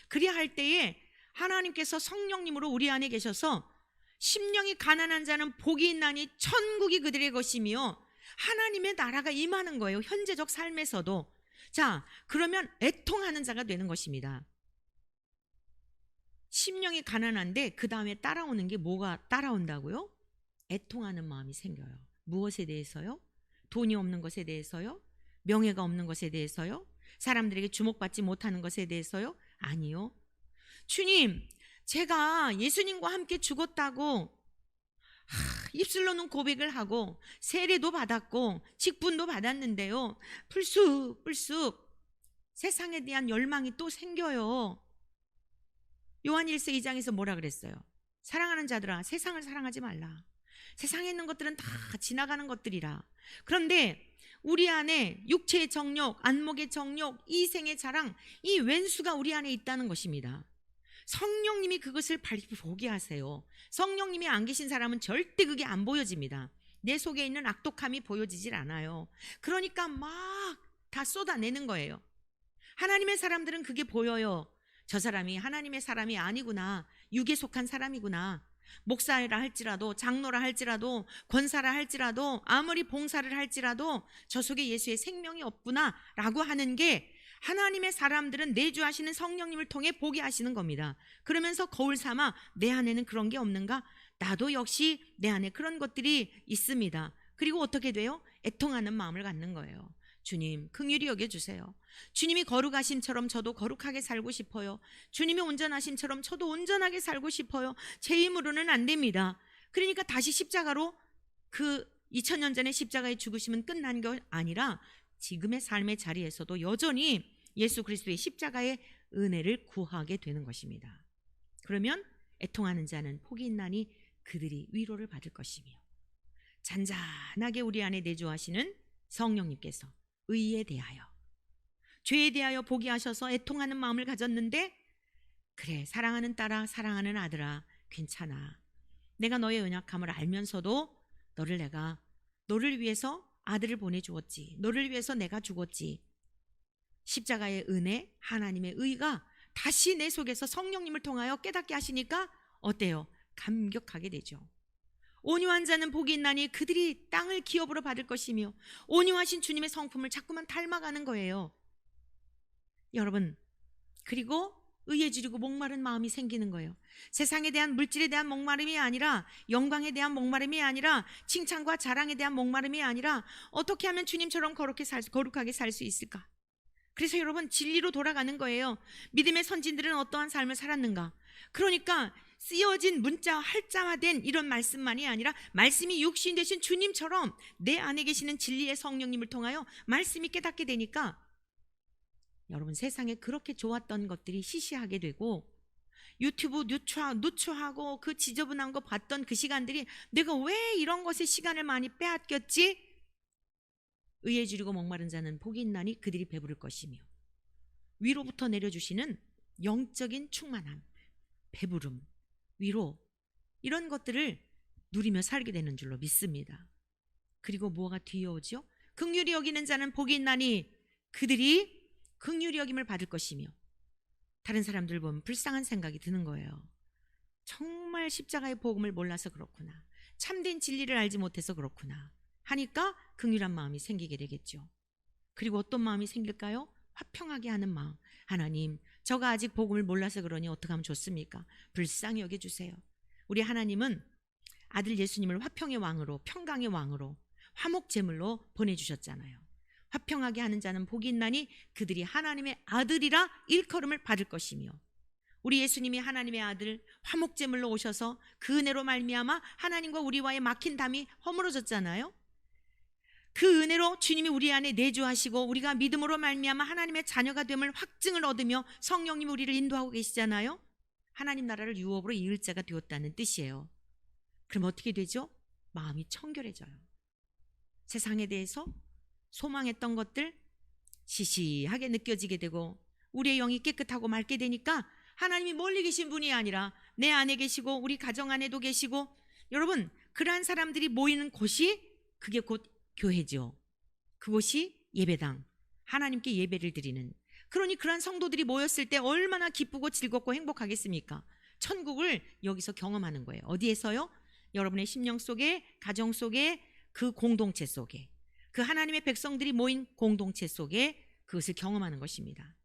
그리야 할 때에 하나님께서 성령님으로 우리 안에 계셔서 심령이 가난한 자는 복이 있나니 천국이 그들의 것이며 하나님의 나라가 임하는 거예요. 현재적 삶에서도. 자, 그러면 애통하는 자가 되는 것입니다. 심령이 가난한데 그 다음에 따라오는 게 뭐가 따라온다고요? 애통하는 마음이 생겨요. 무엇에 대해서요? 돈이 없는 것에 대해서요? 명예가 없는 것에 대해서요? 사람들에게 주목받지 못하는 것에 대해서요? 아니요. 주님, 제가 예수님과 함께 죽었다고 입술로는 고백을 하고 세례도 받았고 직분도 받았는데요, 불쑥 세상에 대한 열망이 또 생겨요. 요한일서 2장에서 뭐라 그랬어요? 사랑하는 자들아, 세상을 사랑하지 말라. 세상에 있는 것들은 다 지나가는 것들이라. 그런데 우리 안에 육체의 정욕, 안목의 정욕, 이생의 자랑, 이 왼수가 우리 안에 있다는 것입니다. 성령님이 그것을 보게 하세요. 성령님이 안 계신 사람은 절대 그게 안 보여집니다. 내 속에 있는 악독함이 보여지질 않아요. 그러니까 막 다 쏟아내는 거예요. 하나님의 사람들은 그게 보여요. 저 사람이 하나님의 사람이 아니구나, 육에 속한 사람이구나. 목사라 할지라도, 장로라 할지라도, 권사라 할지라도, 아무리 봉사를 할지라도 저 속에 예수의 생명이 없구나 라고 하는 게 하나님의 사람들은 내주하시는 성령님을 통해 보게 하시는 겁니다. 그러면서 거울 삼아 내 안에는 그런 게 없는가? 나도 역시 내 안에 그런 것들이 있습니다. 그리고 어떻게 돼요? 애통하는 마음을 갖는 거예요. 주님, 긍휼히 여겨주세요. 주님이 거룩하심처럼 저도 거룩하게 살고 싶어요. 주님이 온전하심처럼 저도 온전하게 살고 싶어요. 제 힘으로는 안 됩니다. 그러니까 다시 십자가로, 그 2000년 전에 십자가의 죽으심은 끝난 게 아니라 지금의 삶의 자리에서도 여전히 예수 그리스도의 십자가의 은혜를 구하게 되는 것입니다. 그러면 애통하는 자는 복이 있나니 그들이 위로를 받을 것이며, 잔잔하게 우리 안에 내주하시는 성령님께서 의에 대하여, 죄에 대하여 보게 하셔서 애통하는 마음을 가졌는데, 그래, 사랑하는 딸아, 사랑하는 아들아, 괜찮아. 내가 너의 연약함을 알면서도 너를 위해서 아들을 보내주었지. 너를 위해서 내가 죽었지. 십자가의 은혜, 하나님의 의가 다시 내 속에서 성령님을 통하여 깨닫게 하시니까 어때요? 감격하게 되죠. 온유한 자는 복이 있나니 그들이 땅을 기업으로 받을 것이며, 온유하신 주님의 성품을 자꾸만 닮아가는 거예요. 여러분, 그리고 의에 주리고 목마른 마음이 생기는 거예요. 세상에 대한, 물질에 대한 목마름이 아니라, 영광에 대한 목마름이 아니라, 칭찬과 자랑에 대한 목마름이 아니라, 어떻게 하면 주님처럼 거룩하게 살 수 있을까? 그래서 여러분, 진리로 돌아가는 거예요. 믿음의 선진들은 어떠한 삶을 살았는가? 그러니까 쓰여진 문자, 활자화된 이런 말씀만이 아니라 말씀이 육신 되신 주님처럼 내 안에 계시는 진리의 성령님을 통하여 말씀이 깨닫게 되니까, 여러분, 세상에 그렇게 좋았던 것들이 시시하게 되고, 유튜브 누추하고 그 지저분한 거 봤던 그 시간들이 내가 왜 이런 것에 시간을 많이 빼앗겼지? 의에 주리고 목마른 자는 복이 있나니 그들이 배부를 것이며, 위로부터 내려주시는 영적인 충만함, 배부름, 위로, 이런 것들을 누리며 살게 되는 줄로 믿습니다. 그리고 뭐가 뒤이어오죠? 긍휼히 여기는 자는 복이 있나니 그들이 긍휼히 여김을 받을 것이며, 다른 사람들 보면 불쌍한 생각이 드는 거예요. 정말 십자가의 복음을 몰라서 그렇구나, 참된 진리를 알지 못해서 그렇구나 하니까 긍휼한 마음이 생기게 되겠죠. 그리고 어떤 마음이 생길까요? 화평하게 하는 마음. 하나님, 저가 아직 복음을 몰라서 그러니 어떻게 하면 좋습니까? 불쌍히 여겨주세요. 우리 하나님은 아들 예수님을 화평의 왕으로, 평강의 왕으로, 화목제물로 보내주셨잖아요. 화평하게 하는 자는 복이 있나니 그들이 하나님의 아들이라 일컬음을 받을 것이며, 우리 예수님이 하나님의 아들, 화목제물로 오셔서 그 은혜로 말미암아 하나님과 우리와의 막힌 담이 허물어졌잖아요. 그 은혜로 주님이 우리 안에 내주하시고 우리가 믿음으로 말미암아 하나님의 자녀가 됨을 확증을 얻으며 성령님이 우리를 인도하고 계시잖아요. 하나님 나라를 유업으로 이을 자가 되었다는 뜻이에요. 그럼 어떻게 되죠? 마음이 청결해져요. 세상에 대해서 소망했던 것들 시시하게 느껴지게 되고, 우리의 영이 깨끗하고 맑게 되니까 하나님이 멀리 계신 분이 아니라 내 안에 계시고 우리 가정 안에도 계시고, 여러분, 그러한 사람들이 모이는 곳이, 그게 곧 교회죠. 그곳이 예배당, 하나님께 예배를 드리는, 그러니 그러한 성도들이 모였을 때 얼마나 기쁘고 즐겁고 행복하겠습니까? 천국을 여기서 경험하는 거예요. 어디에서요? 여러분의 심령 속에, 가정 속에, 그 공동체 속에, 그 하나님의 백성들이 모인 공동체 속에 그것을 경험하는 것입니다.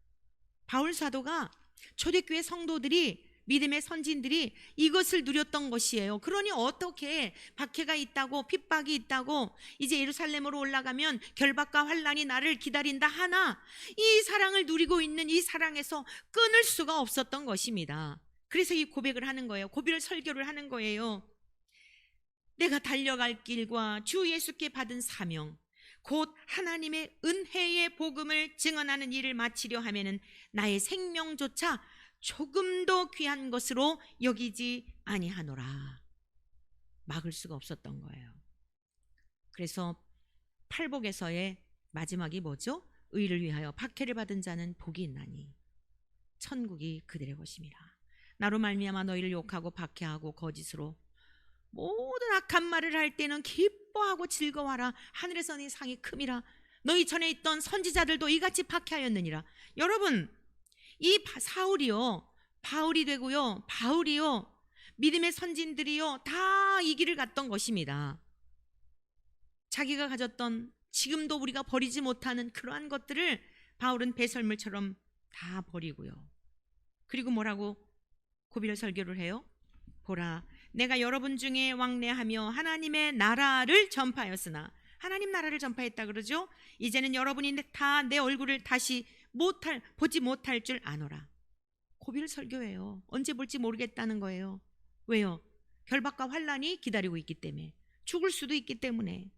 바울 사도가 초대교회 성도들이, 믿음의 선진들이 이것을 누렸던 것이에요. 그러니 어떻게 박해가 있다고, 핍박이 있다고, 이제 예루살렘으로 올라가면 결박과 환난이 나를 기다린다 하나, 이 사랑을 누리고 있는 이 사랑에서 끊을 수가 없었던 것입니다. 그래서 이 고백을 하는 거예요. 고별 설교를 하는 거예요. 내가 달려갈 길과 주 예수께 받은 사명, 곧 하나님의 은혜의 복음을 증언하는 일을 마치려 하면은 나의 생명조차 조금도 귀한 것으로 여기지 아니하노라. 막을 수가 없었던 거예요. 그래서 팔복에서의 마지막이 뭐죠? 의를 위하여 박해를 받은 자는 복이 있나니 천국이 그들의 것임이라. 나로 말미암아 너희를 욕하고 박해하고 거짓으로 모든 악한 말을 할 때는 기뻐하고 즐거워하라. 하늘에서 네 상이 큼이라. 너희 전에 있던 선지자들도 이같이 박해하였느니라. 여러분, 이 사울이요, 바울이 되고요, 바울이요, 믿음의 선진들이요, 다 이 길을 갔던 것입니다. 자기가 가졌던, 지금도 우리가 버리지 못하는 그러한 것들을 바울은 배설물처럼 다 버리고요. 그리고 뭐라고 고비를 설교를 해요? 보라, 내가 여러분 중에 왕래하며 하나님의 나라를 전파하였으나, 하나님 나라를 전파했다 그러죠. 이제는 여러분이 다 내 얼굴을 다시 보지 못할 줄 아노라. 고비를 설교해요. 언제 볼지 모르겠다는 거예요. 왜요? 결박과 환란이 기다리고 있기 때문에, 죽을 수도 있기 때문에.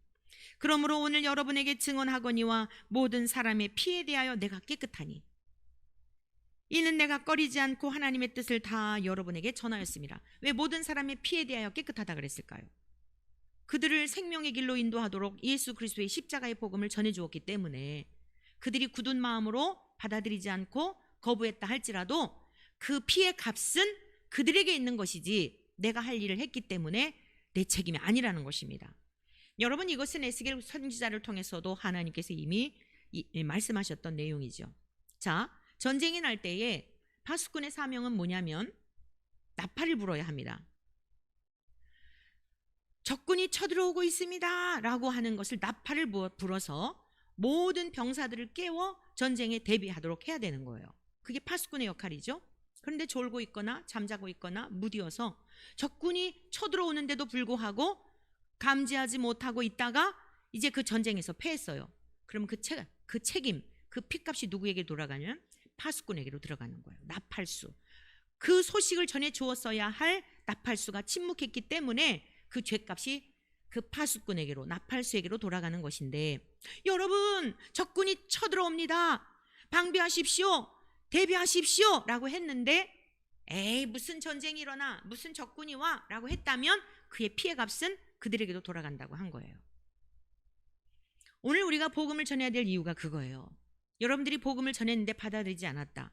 그러므로 오늘 여러분에게 증언하거니와 모든 사람의 피에 대하여 내가 깨끗하니, 이는 내가 꺼리지 않고 하나님의 뜻을 다 여러분에게 전하였습니다. 왜 모든 사람의 피에 대하여 깨끗하다 그랬을까요? 그들을 생명의 길로 인도하도록 예수 그리스도의 십자가의 복음을 전해주었기 때문에, 그들이 굳은 마음으로 받아들이지 않고 거부했다 할지라도 그 피의 값은 그들에게 있는 것이지 내가 할 일을 했기 때문에 내 책임이 아니라는 것입니다. 여러분, 이것은 에스겔 선지자를 통해서도 하나님께서 이미 말씀하셨던 내용이죠. 자, 전쟁이 날 때에 파수꾼의 사명은 뭐냐면 나팔을 불어야 합니다. 적군이 쳐들어오고 있습니다 라고 하는 것을 나팔을 불어서 모든 병사들을 깨워 전쟁에 대비하도록 해야 되는 거예요. 그게 파수꾼의 역할이죠. 그런데 졸고 있거나 잠자고 있거나 무디어서 적군이 쳐들어오는데도 불구하고 감지하지 못하고 있다가 이제 그 전쟁에서 패했어요. 그러면 그 책임, 그 핏값이 누구에게 돌아가냐면 파수꾼에게로 들어가는 거예요. 나팔수. 그 소식을 전해 주었어야 할 나팔수가 침묵했기 때문에 그 죄값이 그 파수꾼에게로, 나팔수에게로 돌아가는 것인데, 여러분, 적군이 쳐들어옵니다. 방비하십시오. 대비하십시오 라고 했는데, 에이, 무슨 전쟁이 일어나, 무슨 적군이 와 라고 했다면 그의 피해 값은 그들에게도 돌아간다고 한 거예요. 오늘 우리가 복음을 전해야 될 이유가 그거예요. 여러분들이 복음을 전했는데 받아들이지 않았다.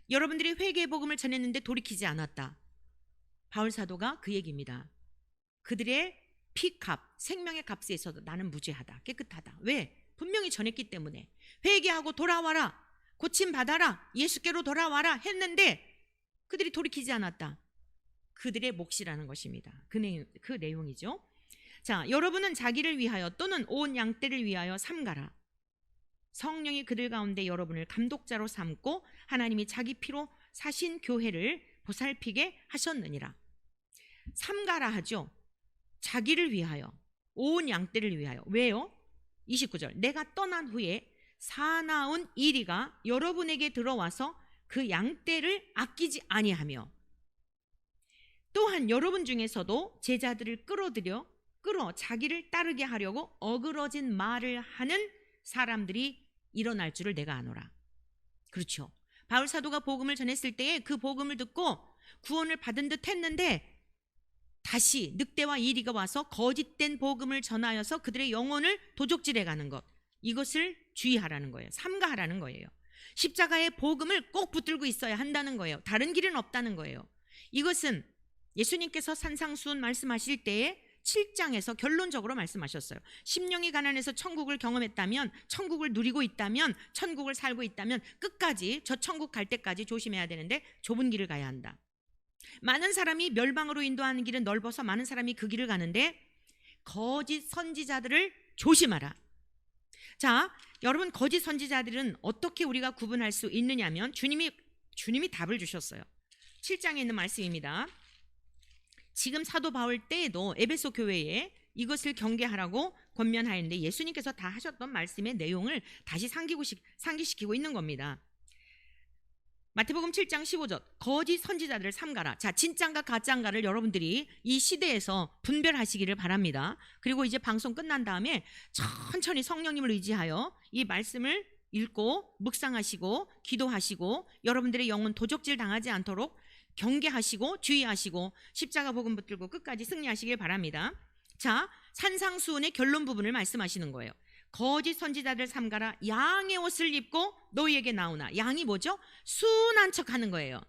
여러분들이 회개의 복음을 전했는데 돌이키지 않았다. 바울 사도가 그 얘기입니다. 그들의 피값, 생명의 값에 있어서 나는 무죄하다, 깨끗하다. 왜? 분명히 전했기 때문에. 회개하고 돌아와라, 고침받아라, 예수께로 돌아와라 했는데 그들이 돌이키지 않았다. 그들의 몫이라는 것입니다. 그 내용이죠. 자, 여러분은 자기를 위하여 또는 온 양떼를 위하여 삼가라. 성령이 그들 가운데 여러분을 감독자로 삼고 하나님이 자기 피로 사신 교회를 보살피게 하셨느니라. 삼가라 하죠. 자기를 위하여, 온 양떼를 위하여. 왜요? 29절, 내가 떠난 후에 사나운 이리가 여러분에게 들어와서 그 양떼를 아끼지 아니하며, 또한 여러분 중에서도 제자들을 끌어 자기를 따르게 하려고 어그러진 말을 하는 사람들이 일어날 줄을 내가 아노라. 그렇죠. 바울 사도가 복음을 전했을 때에 그 복음을 듣고 구원을 받은 듯 했는데 다시 늑대와 이리가 와서 거짓된 복음을 전하여서 그들의 영혼을 도적질해 가는 것, 이것을 주의하라는 거예요. 삼가하라는 거예요. 십자가의 복음을 꼭 붙들고 있어야 한다는 거예요. 다른 길은 없다는 거예요. 이것은 예수님께서 산상수훈 말씀하실 때에 7장에서 결론적으로 말씀하셨어요. 심령이 가난해서 천국을 경험했다면, 천국을 누리고 있다면, 천국을 살고 있다면 끝까지 저 천국 갈 때까지 조심해야 되는데 좁은 길을 가야 한다. 많은 사람이 멸망으로 인도하는 길은 넓어서 많은 사람이 그 길을 가는데 거짓 선지자들을 조심하라. 자, 여러분, 거짓 선지자들은 어떻게 우리가 구분할 수 있느냐면 주님이 답을 주셨어요. 7장에 있는 말씀입니다. 지금 사도 바울 때에도 에베소 교회에 이것을 경계하라고 권면하였는데 예수님께서 다 하셨던 말씀의 내용을 다시 상기시키고 있는 겁니다. 마태복음 7장 15절, 거짓 선지자들을 삼가라. 자, 진짜인가 가짜인가를 여러분들이 이 시대에서 분별하시기를 바랍니다. 그리고 이제 방송 끝난 다음에 천천히 성령님을 의지하여 이 말씀을 읽고 묵상하시고 기도하시고 여러분들의 영혼 도적질 당하지 않도록 경계하시고 주의하시고 십자가 복음 붙들고 끝까지 승리하시길 바랍니다. 자, 산상수훈의 결론 부분을 말씀하시는 거예요. 거짓 선지자들 삼가라. 양의 옷을 입고 너희에게 나오나. 양이 뭐죠? 순한 척하는 거예요.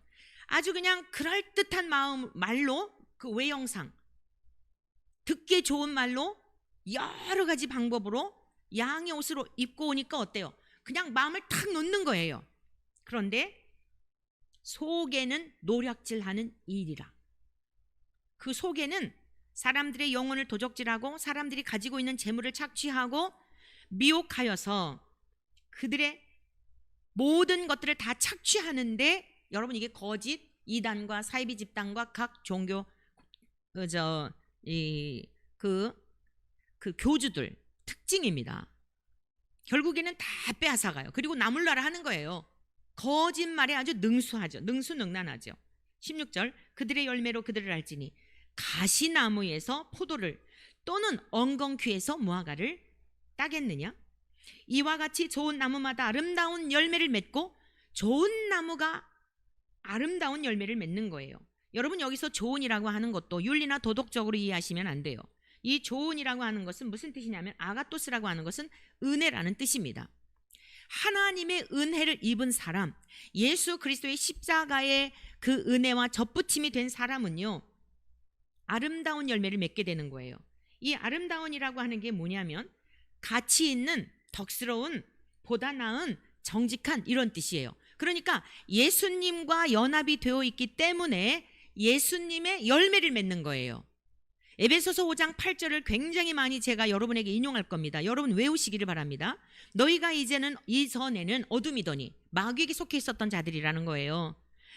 아주 그냥 그럴듯한 말로, 그 외형상 듣기 좋은 말로 여러 가지 방법으로 양의 옷을 입고 오니까 어때요? 그냥 마음을 탁 놓는 거예요. 그런데 속에는 노략질하는 일이라. 그 속에는 사람들의 영혼을 도적질하고 사람들이 가지고 있는 재물을 착취하고 미혹하여서 그들의 모든 것들을 다 착취하는데, 여러분, 이게 거짓 이단과 사이비 집단과 각 종교 그 교주들 특징입니다. 결국에는 다 빼앗아가요. 그리고 나몰라라 하는 거예요. 거짓말에 아주 능수하죠. 능수능란하죠. 16절 그들의 열매로 그들을 알지니 가시나무에서 포도를 또는 엉겅퀴에서 무화과를 따겠느냐? 이와 같이 좋은 나무마다 아름다운 열매를 맺고 좋은 나무가 아름다운 열매를 맺는 거예요. 여러분 여기서 좋은이라고 하는 것도 윤리나 도덕적으로 이해하시면 안 돼요. 이 좋은이라고 하는 것은 무슨 뜻이냐면 아가토스라고 하는 것은 은혜라는 뜻입니다. 하나님의 은혜를 입은 사람, 예수 그리스도의 십자가의 그 은혜와 접붙임이 된 사람은요 아름다운 열매를 맺게 되는 거예요. 이 아름다운이라고 하는 게 뭐냐면 가치 있는, 덕스러운, 보다 나은, 정직한 이런 뜻이에요. 그러니까 예수님과 연합이 되어 있기 때문에 예수님의 열매를 맺는 거예요. 에베소서 5장 8절을 굉장히 많이 제가 여러분에게 인용할 겁니다. 여러분 외우시기를 바랍니다. 너희가 이전에는 어둠이더니 마귀에게 속해 있었던 자들이라는 거예요.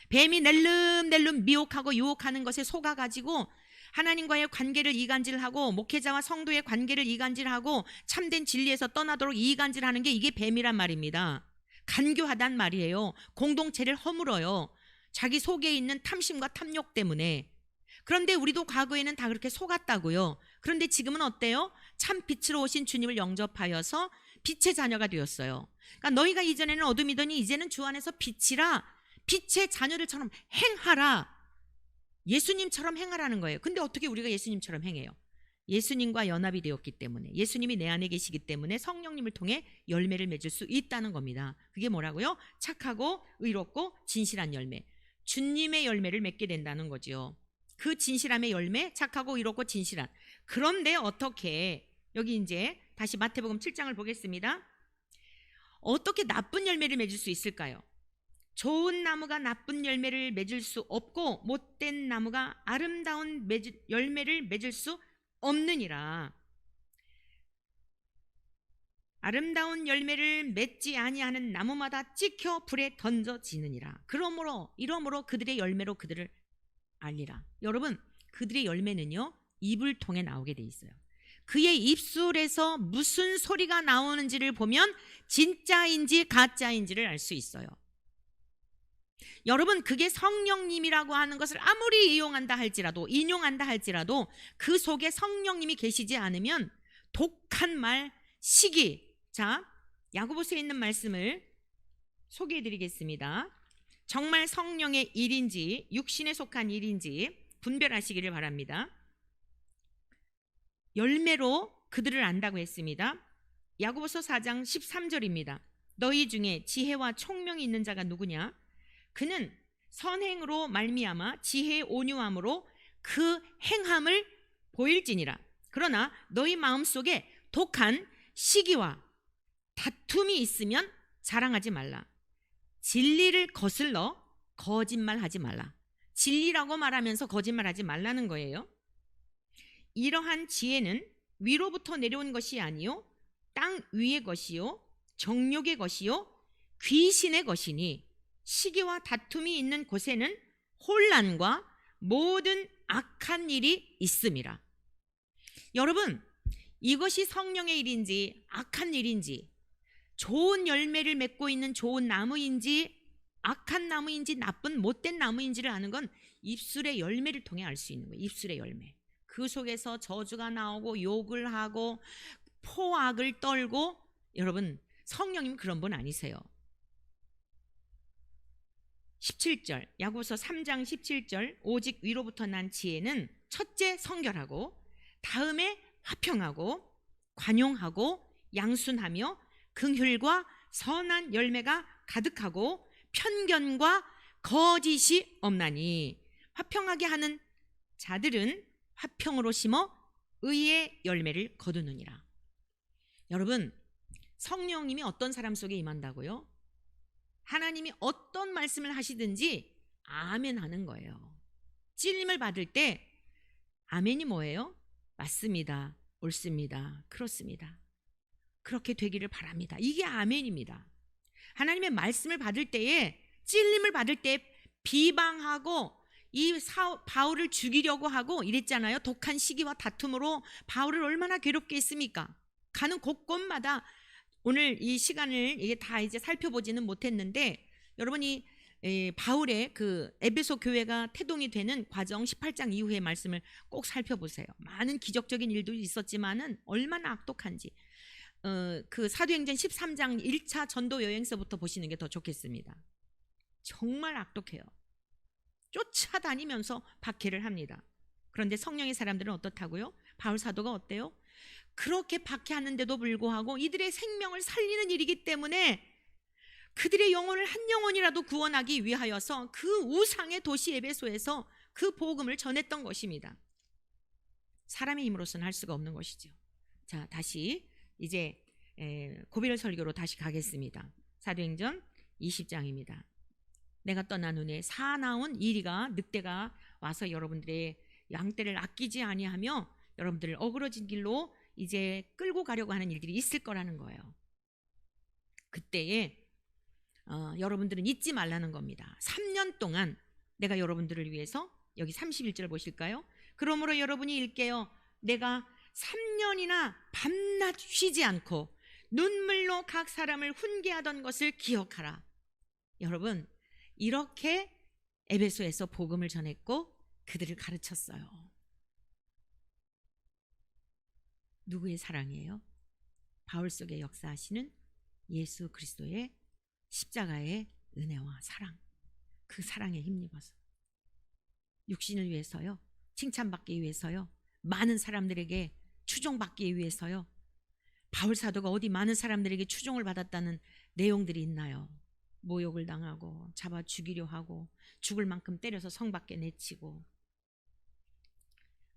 뱀이 낼름낼름 미혹하고 유혹하는 것에 속아가지고 하나님과의 관계를 이간질하고 목회자와 성도의 관계를 이간질하고 참된 진리에서 떠나도록 이간질하는 게 이게 뱀이란 말입니다. 간교하단 말이에요. 공동체를 허물어요. 자기 속에 있는 탐심과 탐욕 때문에. 그런데 우리도 과거에는 다 그렇게 속았다고요. 그런데 지금은 어때요? 참 빛으로 오신 주님을 영접하여서 빛의 자녀가 되었어요. 그러니까 너희가 이전에는 어둠이더니 이제는 주 안에서 빛이라, 빛의 자녀들처럼 행하라. 예수님처럼 행하라는 거예요. 근데 어떻게 우리가 예수님처럼 행해요? 예수님과 연합이 되었기 때문에, 예수님이 내 안에 계시기 때문에 성령님을 통해 열매를 맺을 수 있다는 겁니다. 그게 뭐라고요? 착하고 의롭고 진실한 열매, 주님의 열매를 맺게 된다는 거죠. 그 진실함의 열매, 착하고 의롭고 진실한. 그런데 어떻게, 여기 이제 다시 마태복음 7장을 보겠습니다. 어떻게 나쁜 열매를 맺을 수 있을까요? 좋은 나무가 나쁜 열매를 맺을 수 없고 못된 나무가 아름다운 열매를 맺을 수 없느니라. 아름다운 열매를 맺지 아니하는 나무마다 찍혀 불에 던져지느니라. 이러므로 그들의 열매로 그들을 알리라. 여러분, 그들의 열매는요 입을 통해 나오게 돼 있어요. 그의 입술에서 무슨 소리가 나오는지를 보면 진짜인지 가짜인지를 알 수 있어요. 여러분, 그게 성령님이라고 하는 것을 아무리 인용한다 할지라도 그 속에 성령님이 계시지 않으면 독한 말, 시기. 자, 야고보서에 있는 말씀을 소개해 드리겠습니다. 정말 성령의 일인지 육신에 속한 일인지 분별하시기를 바랍니다. 열매로 그들을 안다고 했습니다. 야고보서 4장 13절입니다. 너희 중에 지혜와 총명이 있는 자가 누구냐? 그는 선행으로 말미암아 지혜의 온유함으로 그 행함을 보일지니라. 그러나 너희 마음속에 독한 시기와 다툼이 있으면 자랑하지 말라. 진리를 거슬러 거짓말하지 말라. 진리라고 말하면서 거짓말하지 말라는 거예요. 이러한 지혜는 위로부터 내려온 것이 아니요 땅 위의 것이요 정욕의 것이요 귀신의 것이니 시기와 다툼이 있는 곳에는 혼란과 모든 악한 일이 있음이라. 여러분, 이것이 성령의 일인지 악한 일인지, 좋은 열매를 맺고 있는 좋은 나무인지 악한 나무인지 나쁜 못된 나무인지를 아는 건 입술의 열매를 통해 알 수 있는 거예요. 입술의 열매. 그 속에서 저주가 나오고 욕을 하고 포악을 떨고. 여러분, 성령님 그런 분 아니세요. 17절, 야고보서 3장 17절, 오직 위로부터 난 지혜는 첫째 성결하고 다음에 화평하고 관용하고 양순하며 긍휼과 선한 열매가 가득하고 편견과 거짓이 없나니 화평하게 하는 자들은 화평으로 심어 의의 열매를 거두느니라. 여러분, 성령님이 어떤 사람 속에 임한다고요? 하나님이 어떤 말씀을 하시든지 아멘 하는 거예요. 찔림을 받을 때 아멘이 뭐예요? 맞습니다, 옳습니다, 그렇습니다, 그렇게 되기를 바랍니다. 이게 아멘입니다. 하나님의 말씀을 받을 때에, 찔림을 받을 때 비방하고 바울을 죽이려고 하고 이랬잖아요. 독한 시기와 다툼으로 바울을 얼마나 괴롭게 했습니까? 가는 곳곳마다 오늘 이 시간을 이게 다 이제 살펴보지는 못했는데 여러분이 바울의 그 에베소 교회가 태동이 되는 과정 18장 이후의 말씀을 꼭 살펴보세요. 많은 기적적인 일도 있었지만은 얼마나 악독한지 그 사도행전 13장 1차 전도 여행서부터 보시는 게 더 좋겠습니다. 정말 악독해요. 쫓아다니면서 박해를 합니다. 그런데 성령의 사람들은 어떻다고요? 바울 사도가 어때요? 그렇게 박해하는데도 불구하고 이들의 생명을 살리는 일이기 때문에 그들의 영혼을 한 영혼이라도 구원하기 위하여서 그 우상의 도시 에베소에서 그 복음을 전했던 것입니다. 사람의 힘으로서는 할 수가 없는 것이죠. 자, 다시 이제 고별 설교로 다시 가겠습니다. 사도행전 20장입니다. 내가 떠난 후에 사나운 이리가 늑대가 와서 여러분들의 양떼를 아끼지 아니하며 여러분들을 어그러진 길로 이제 끌고 가려고 하는 일들이 있을 거라는 거예요. 그때에 여러분들은 잊지 말라는 겁니다. 3년 동안 내가 여러분들을 위해서 여기 31절 보실까요? 그러므로 여러분이 읽게요. 내가 3년이나 밤낮 쉬지 않고 눈물로 각 사람을 훈계하던 것을 기억하라. 여러분 이렇게 에베소에서 복음을 전했고 그들을 가르쳤어요. 누구의 사랑이에요? 바울 속에 역사하시는 예수 그리스도의 십자가의 은혜와 사랑, 그 사랑에 힘입어서 육신을 위해서요, 칭찬받기 위해서요, 많은 사람들에게 추종받기 위해서요. 바울 사도가 어디 많은 사람들에게 추종을 받았다는 내용들이 있나요? 모욕을 당하고 잡아 죽이려 하고 죽을 만큼 때려서 성 밖에 내치고.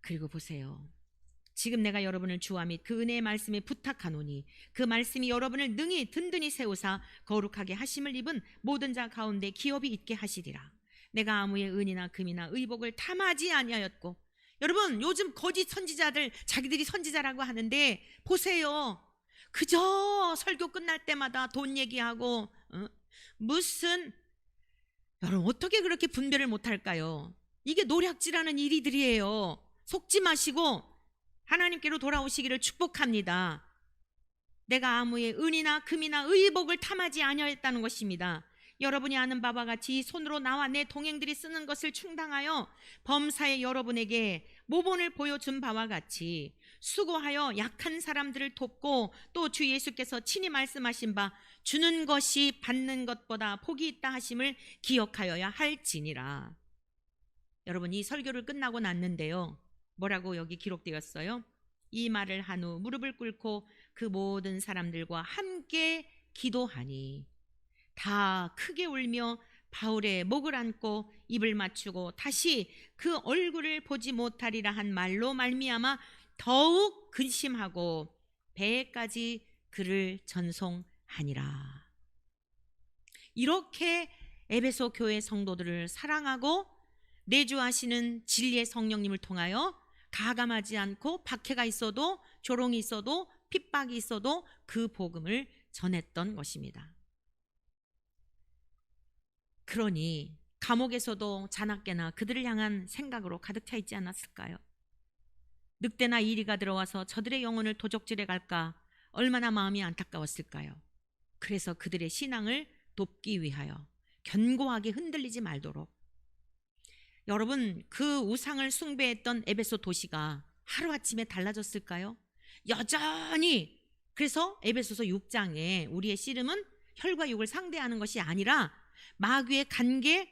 그리고 보세요. 지금 내가 여러분을 주와 및 그 은혜의 말씀에 부탁하노니 그 말씀이 여러분을 능히 든든히 세우사 거룩하게 하심을 입은 모든 자 가운데 기업이 있게 하시리라. 내가 아무의 은이나 금이나 의복을 탐하지 아니하였고. 여러분 요즘 거짓 선지자들 자기들이 선지자라고 하는데 보세요. 그저 설교 끝날 때마다 돈 얘기하고 무슨, 여러분 어떻게 그렇게 분별을 못할까요? 이게 노략질하는 일이들이에요. 속지 마시고 하나님께로 돌아오시기를 축복합니다. 내가 아무의 은이나 금이나 의복을 탐하지 아니하였다는 것입니다. 여러분이 아는 바와 같이 손으로 나와 내 동행들이 쓰는 것을 충당하여 범사에 여러분에게 모본을 보여준 바와 같이 수고하여 약한 사람들을 돕고 또 주 예수께서 친히 말씀하신 바 주는 것이 받는 것보다 복이 있다 하심을 기억하여야 할지니라. 여러분 이 설교를 끝나고 났는데요, 뭐라고 여기 기록되었어요? 이 말을 한 후 무릎을 꿇고 그 모든 사람들과 함께 기도하니 다 크게 울며 바울의 목을 안고 입을 맞추고 다시 그 얼굴을 보지 못하리라 한 말로 말미암아 더욱 근심하고 배에까지 그를 전송하니라. 이렇게 에베소 교회 성도들을 사랑하고 내주하시는 진리의 성령님을 통하여 가감하지 않고 박해가 있어도 조롱이 있어도 핍박이 있어도 그 복음을 전했던 것입니다. 그러니 감옥에서도 자나깨나 그들을 향한 생각으로 가득 차 있지 않았을까요? 늑대나 이리가 들어와서 저들의 영혼을 도적질해 갈까 얼마나 마음이 안타까웠을까요? 그래서 그들의 신앙을 돕기 위하여 견고하게 흔들리지 말도록. 여러분 그 우상을 숭배했던 에베소 도시가 하루아침에 달라졌을까요? 여전히. 그래서 에베소서 6장에 우리의 씨름은 혈과 육을 상대하는 것이 아니라 마귀의 관계,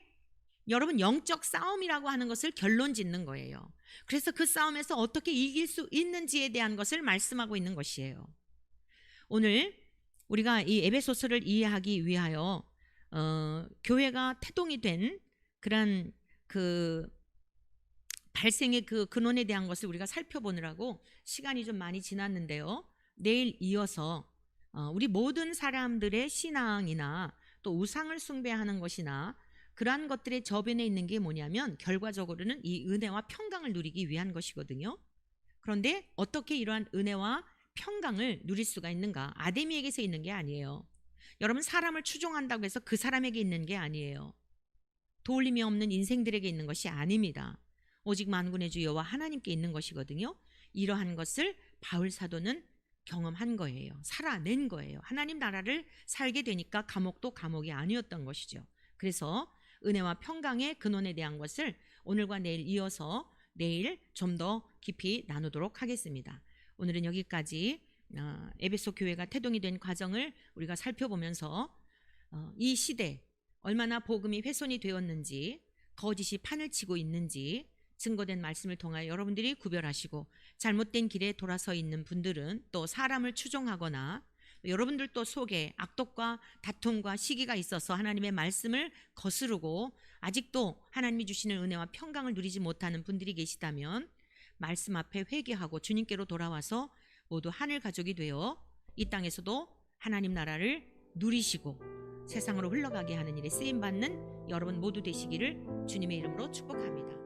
여러분 영적 싸움이라고 하는 것을 결론 짓는 거예요. 그래서 그 싸움에서 어떻게 이길 수 있는지에 대한 것을 말씀하고 있는 것이에요. 오늘 우리가 이 에베소서를 이해하기 위하여 교회가 태동이 된 그런 그 발생의 그 근원에 대한 것을 우리가 살펴보느라고 시간이 좀 많이 지났는데요, 내일 이어서 우리 모든 사람들의 신앙이나 또 우상을 숭배하는 것이나 그러한 것들의 저변에 있는 게 뭐냐면 결과적으로는 이 은혜와 평강을 누리기 위한 것이거든요. 그런데 어떻게 이러한 은혜와 평강을 누릴 수가 있는가? 아데미에게서 있는 게 아니에요. 여러분 사람을 추종한다고 해서 그 사람에게 있는 게 아니에요. 도울림이 없는 인생들에게 있는 것이 아닙니다. 오직 만군의 주 여호와 하나님께 있는 것이거든요. 이러한 것을 바울 사도는 경험한 거예요. 살아낸 거예요. 하나님 나라를 살게 되니까 감옥도 감옥이 아니었던 것이죠. 그래서 은혜와 평강의 근원에 대한 것을 오늘과 내일 이어서 내일 좀 더 깊이 나누도록 하겠습니다. 오늘은 여기까지 에베소 교회가 태동이 된 과정을 우리가 살펴보면서 이 시대 얼마나 복음이 훼손이 되었는지, 거짓이 판을 치고 있는지 증거된 말씀을 통하여 여러분들이 구별하시고, 잘못된 길에 돌아서 있는 분들은 또 사람을 추종하거나 여러분들 또 속에 악독과 다툼과 시기가 있어서 하나님의 말씀을 거스르고 아직도 하나님이 주시는 은혜와 평강을 누리지 못하는 분들이 계시다면 말씀 앞에 회개하고 주님께로 돌아와서 모두 하늘 가족이 되어 이 땅에서도 하나님 나라를 누리시고 세상으로 흘러가게 하는 일에 쓰임받는 여러분 모두 되시기를 주님의 이름으로 축복합니다.